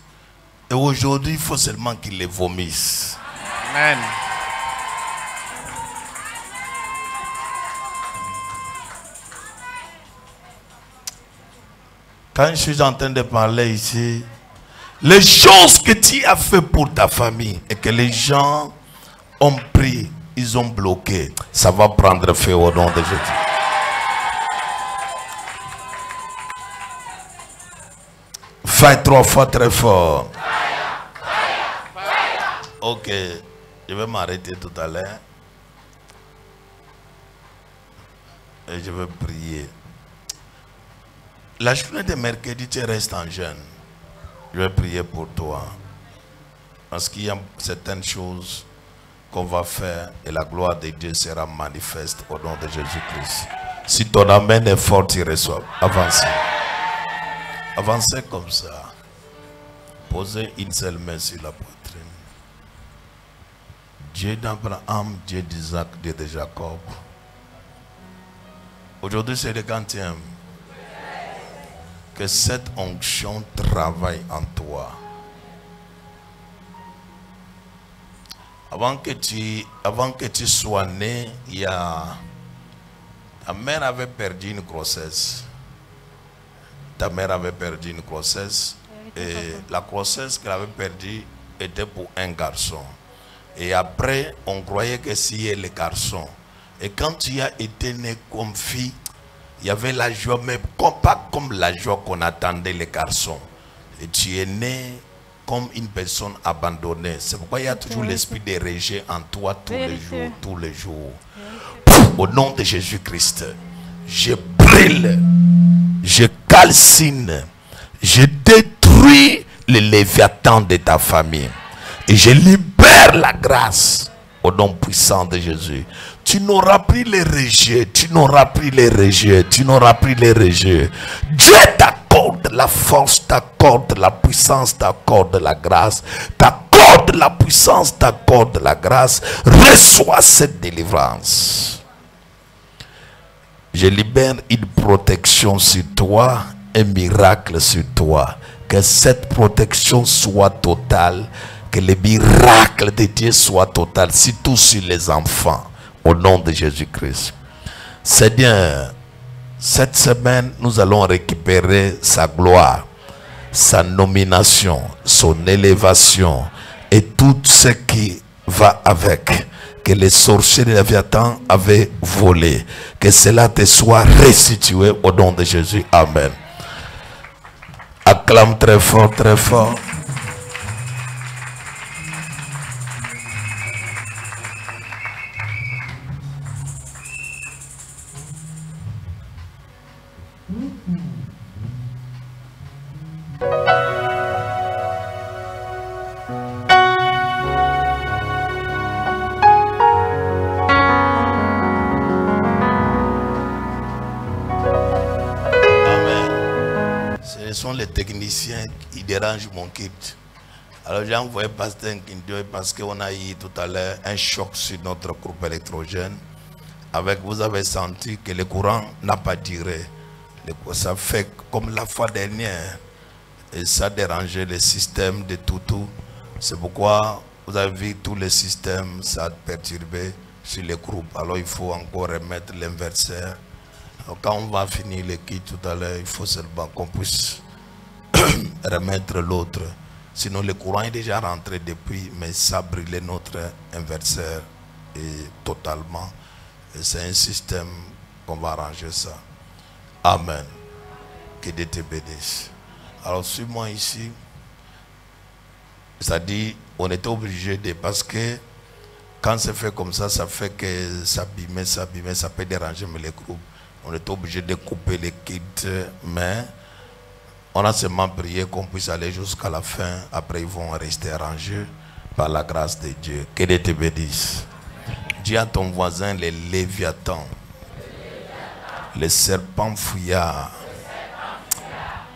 Et aujourd'hui, il faut seulement qu'il les vomisse. Amen. Quand je suis en train de parler ici, les choses que tu as fait pour ta famille et que les gens ont pris, ils ont bloqué, ça va prendre feu au nom de Jésus. Fais 3 fois très fort. Ok, je vais m'arrêter tout à l'heure. Et je vais prier. La journée de mercredi, tu restes en jeûne. Je vais prier pour toi. Parce qu'il y a certaines choses qu'on va faire et la gloire de Dieu sera manifeste au nom de Jésus-Christ. Si ton amen est fort, tu reçois. Avancez. Avancez comme ça. Posez une seule main sur la poitrine. Dieu d'Abraham, Dieu d'Isaac, Dieu de Jacob. Aujourd'hui, c'est le 40e. Que cette onction travaille en toi. Avant que tu sois né, ta mère avait perdu une grossesse. Ta mère avait perdu une grossesse. Et la grossesse qu'elle avait perdue était pour un garçon. Et après, on croyait que c'était le garçon. Et quand tu as été né comme fille, il y avait la joie, mais pas comme la joie qu'on attendait les garçons. Et tu es né comme une personne abandonnée. C'est pourquoi il y a toujours l'esprit de rejet en toi tous les jours, tous les jours. Au nom de Jésus-Christ, je brûle, je calcine, je détruis le léviathan de ta famille. Et je libère la grâce au nom puissant de Jésus. Tu n'auras plus les rejets, tu n'auras plus les rejets, tu n'auras plus les rejets. Dieu t'accorde la force, t'accorde la puissance, t'accorde la grâce, t'accorde la puissance, t'accorde la grâce. Reçois cette délivrance. Je libère une protection sur toi, un miracle sur toi. Que cette protection soit totale, que le miracle de Dieu soit total, surtout sur les enfants. Au nom de Jésus-Christ. Seigneur, cette semaine, nous allons récupérer sa gloire, sa nomination, son élévation et tout ce qui va avec. Que les sorciers de Léviathan avaient volé. Que cela te soit restitué au nom de Jésus. Amen. Acclame très fort, très fort. Ce sont les techniciens qui dérangent mon kit. Alors j'ai envoyé Pasteur Nkindio parce qu'on a eu tout à l'heure un choc sur notre groupe électrogène. Vous avez senti que le courant n'a pas duré. Ça fait comme la fois dernière. Et ça a dérangé le système de tout. C'est pourquoi vous avez vu tous les systèmes, ça a perturbé sur les groupes. Alors il faut encore remettre l'inverseur. Quand on va finir le kit tout à l'heure, il faut seulement qu'on puisse remettre l'autre. Sinon le courant est déjà rentré depuis, mais ça a brûlé notre inverseur et totalement. Et c'est un système qu'on va arranger ça. Amen. Que Dieu te bénisse. Alors suis-moi ici. C'est-à-dire, on était obligé de... Parce que quand c'est fait comme ça, ça fait que ça abîme, ça peut déranger les groupes. On est obligé de couper les kits, mais on a seulement prié qu'on puisse aller jusqu'à la fin. Après, ils vont rester arrangés par la grâce de Dieu. Que Dieu te bénisse. Dis à ton voisin, les léviathans, le serpent fouillard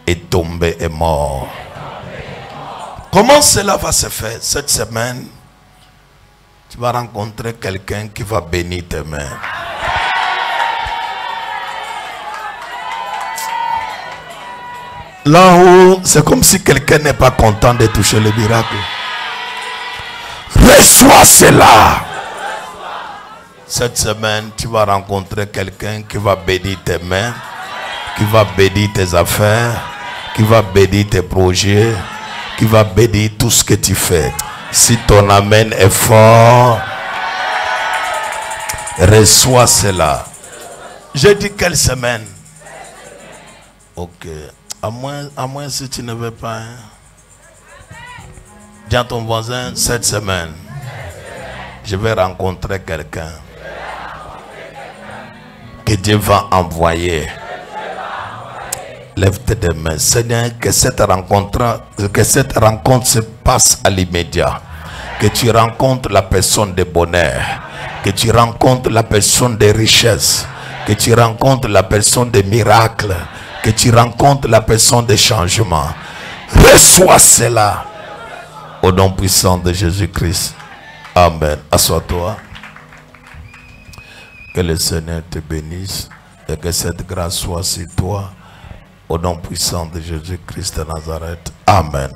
est tombé et mort. Comment cela va se faire cette semaine? Tu vas rencontrer quelqu'un qui va bénir tes mains. Là-haut, c'est comme si quelqu'un n'est pas content de toucher le miracle. Reçois cela. Cette semaine, tu vas rencontrer quelqu'un qui va bénir tes mains, qui va bénir tes affaires, qui va bénir tes projets, qui va bénir tout ce que tu fais. Si ton amen est fort, reçois cela. J'ai dit quelle semaine? Ok. À moins si tu ne veux pas. Hein? Dis à ton voisin, cette semaine, je vais rencontrer quelqu'un que Dieu va envoyer. Lève tes mains. Seigneur, que cette rencontre se passe à l'immédiat. Que tu rencontres la personne de bonheur. Que tu rencontres la personne de richesse. Que tu rencontres la personne de miracle. Que tu rencontres la personne de changement. Reçois cela au nom puissant de Jésus-Christ. Amen. Assois-toi. Que le Seigneur te bénisse et que cette grâce soit sur toi au nom puissant de Jésus-Christ de Nazareth. Amen.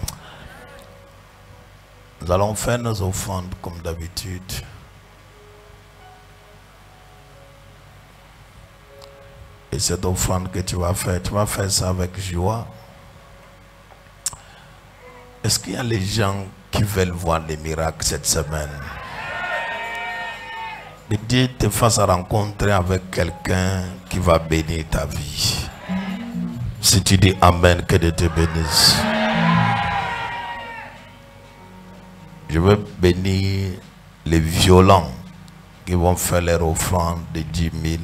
Nous allons faire nos offrandes comme d'habitude. Et cette offrande que tu vas faire ça avec joie. Est-ce qu'il y a les gens qui veulent voir les miracles cette semaine? Que Dieu te fasse rencontrer avec quelqu'un qui va bénir ta vie. Si tu dis Amen, que Dieu te bénisse. Je veux bénir les violents qui vont faire leur offrande de 10 000.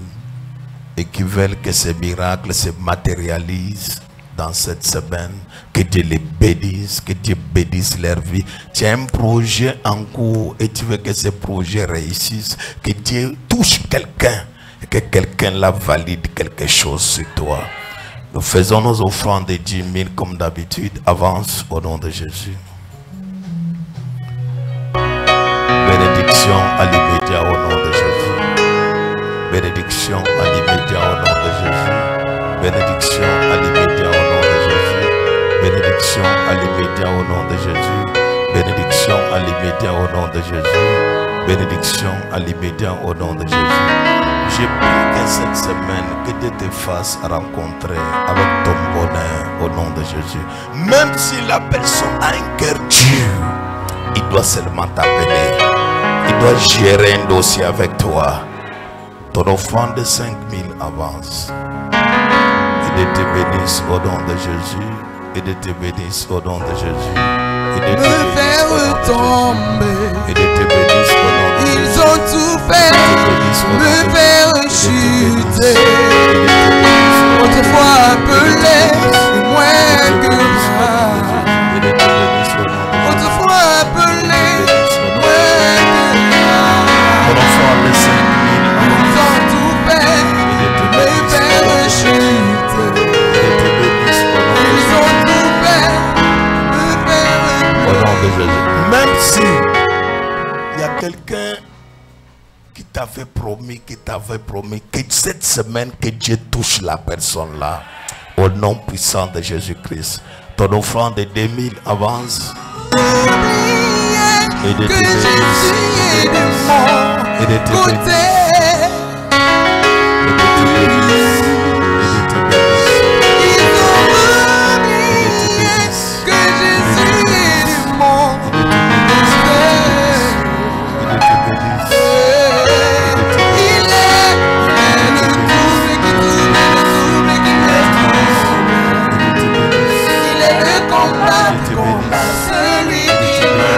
Et qui veulent que ces miracles se matérialisent dans cette semaine. Que Dieu les bénisse, que Dieu bénisse leur vie. Tu as un projet en cours et tu veux que ce projet réussisse. Que Dieu touche quelqu'un et que quelqu'un la valide quelque chose sur toi. Nous faisons nos offrandes de 10 000 comme d'habitude. Avance au nom de Jésus. Bénédiction à l'immédiat au nom de Jésus. Bénédiction à l'immédiat au nom de Jésus. Bénédiction à l'immédiat au nom de Jésus. Bénédiction à l'immédiat au nom de Jésus. Bénédiction à l'immédiat au nom de Jésus. Bénédiction à l'immédiat au nom de Jésus. J'ai pris que cette semaine, que Dieu te fasse rencontrer avec ton bonheur au nom de Jésus. Même si la personne a un cœur dur, il doit seulement t'appeler. Il doit gérer un dossier avec toi. Ton offrande de 5 000 avance. Et Dieu te bénisse au nom de Jésus. Et Dieu te bénisse au nom de Jésus. Et Dieu te bénisse au nom de Jésus. Et Dieu te bénisse au nom de Jésus. Ils ont tout fait pour me faire chuter. Autrefois appelé, moins que moi. Autrefois appelé, moins que moi. Ton offrande de 5 000 Ils ont tout fait pour me faire chuter. Ils ont tout fait pour me faire au nom de Jésus. Même si il y a quelqu'un qui t'avait promis que cette semaine que Dieu touche la personne là au nom puissant de Jésus-Christ. Ton offrande de 2000 avance. Et de que Jésus est de mon et de te côté. bénisse. Et de te bénisse. Ils ont oublié que Jésus est de mon côté. Et de te bénisse. Il est le double qui double, le double qui me double. Il est le combat, celui qui me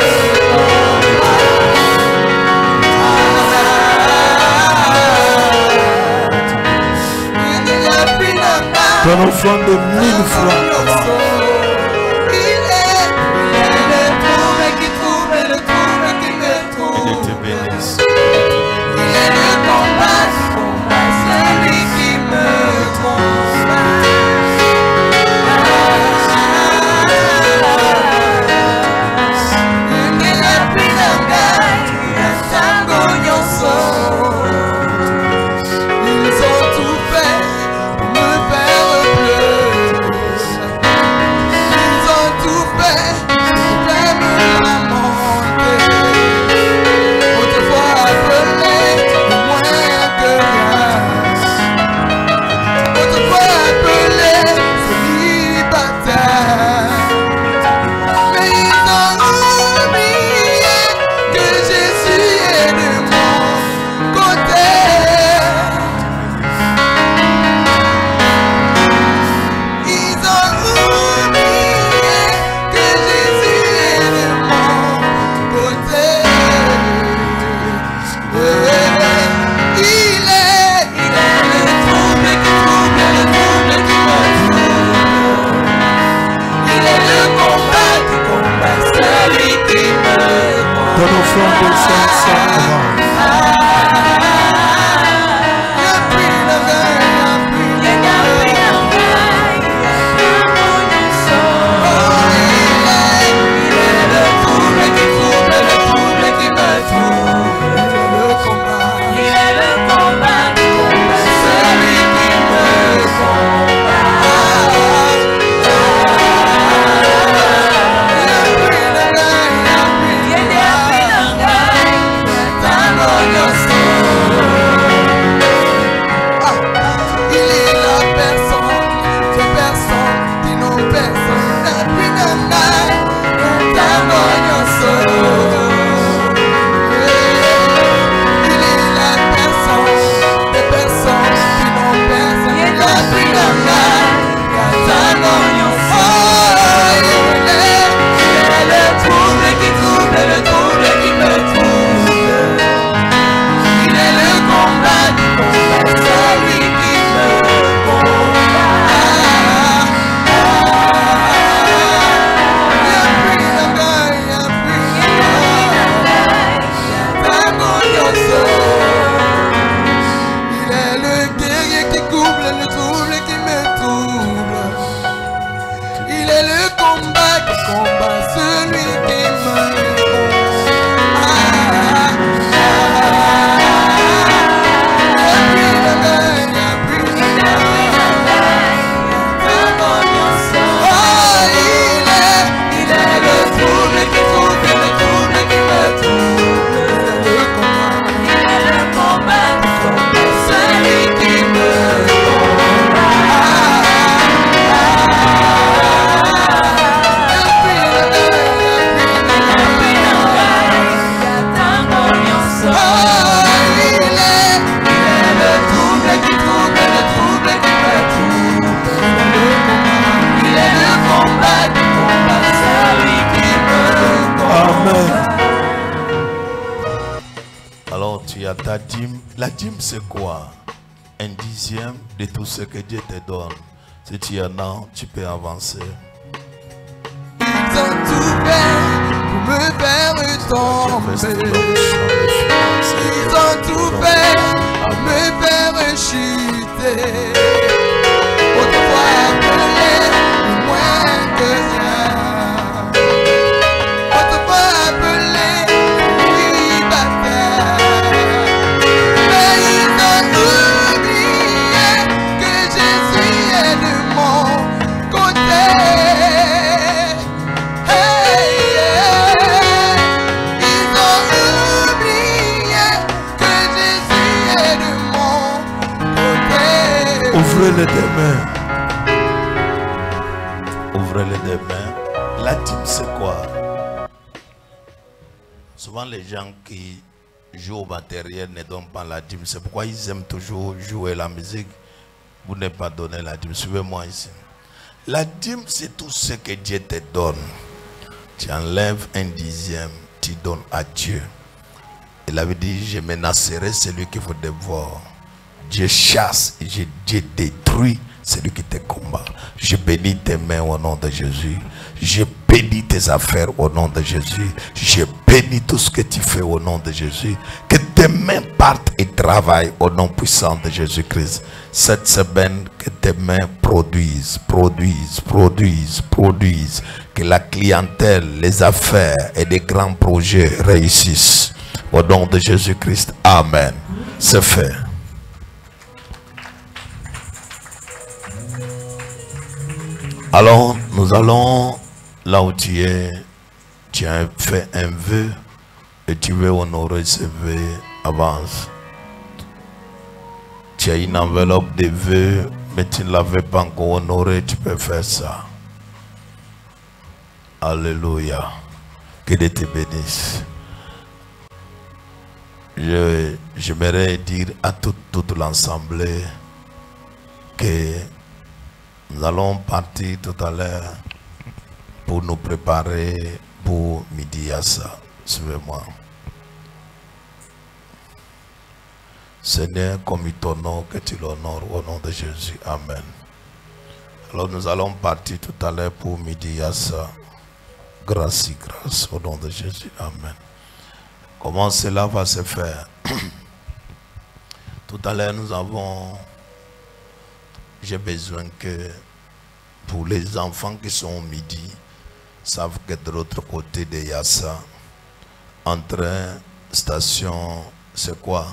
Ton offrande de 1000 francs avance. Il est le trouble qui trouble, le trouble qui me trouble. Et Dieu te bénisse. Il est le combat, celui qui me combat. Il est plus d'un gars, un tango nyonso. Ils ont tout fait pour me faire pleurer. Ils ont tout fait pour faire me lamenter. Autrefois La dîme c'est quoi? Un dixième de tout ce que Dieu te donne. Si tu en as, tu peux avancer. Ils ont tout fait pour me faire tomber. Ils ont tout fait pour me faire chuter. Autrefois appelé moins que rien. Autrefois appelé célibataire. Mais ils ont oublié que Jésus est de mon côté. Ils ont oublié que Jésus est de mon côté. Ouvrez-les des mains. Ouvrez-les des mains. La dîme c'est quoi? Souvent les gens qui jouent au matériel ne donnent pas la dîme. C'est pourquoi ils aiment toujours jouer la musique. Vous n'avez pas donné la dîme. Suivez-moi ici. La dîme c'est tout ce que Dieu te donne. Tu enlèves un dixième, tu donnes à Dieu. Il avait dit, je menacerai celui qui vous dévore. Dieu chasse et Dieu détruit celui qui te combat. Je bénis tes mains au nom de Jésus. Je bénis tes affaires au nom de Jésus. Je bénis tout ce que tu fais au nom de Jésus. Que tes mains partent et travaillent au nom puissant de Jésus-Christ. Cette semaine, que tes mains produisent. Que la clientèle, les affaires et des grands projets réussissent. Au nom de Jésus-Christ. Amen. C'est fait. Alors, nous allons là où tu es. Tu as fait un vœu et tu veux honorer ce vœu. Avance. Tu as une enveloppe de vœux, mais tu ne l'avais pas encore honoré. Tu peux faire ça. Alléluia. Que Dieu te bénisse. J'aimerais dire à toute l'assemblée que nous allons partir tout à l'heure pour nous préparer pour midi à ça. Suivez-moi. Seigneur, comme il t'honore, que tu l'honores au nom de Jésus. Amen. Alors nous allons partir tout à l'heure pour midi à ça. Grâce au nom de Jésus. Amen. Comment cela va se faire? Tout à l'heure, j'ai besoin que pour les enfants qui sont au midi, savent que de l'autre côté de Yassa, entre station, c'est quoi?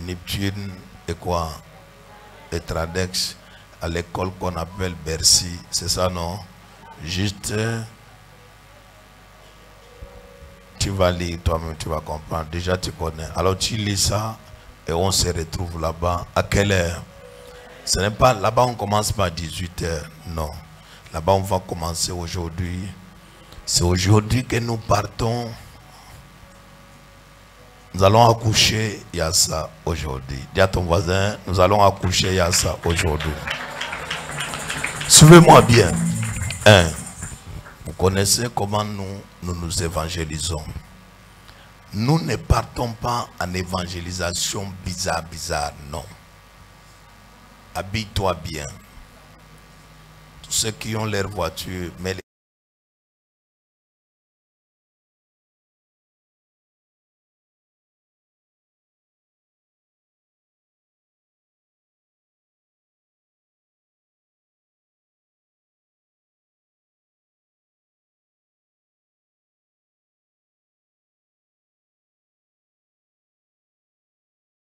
Neptune et quoi? Et Tradex, à l'école qu'on appelle Bercy, c'est ça non? Juste, tu vas lire toi-même, tu vas comprendre. Déjà tu connais. Alors tu lis ça et on se retrouve là-bas. À quelle heure? Ce n'est pas là-bas on commence pas à 18h. Non. Là-bas on va commencer aujourd'hui. C'est aujourd'hui que nous partons. Nous allons accoucher Yassa aujourd'hui. Dis à ton voisin, nous allons accoucher Yassa aujourd'hui. Suivez-moi bien. Vous connaissez comment nous évangélisons. Nous ne partons pas en évangélisation bizarre, non. Habille-toi bien. Tous ceux qui ont leur voiture, mets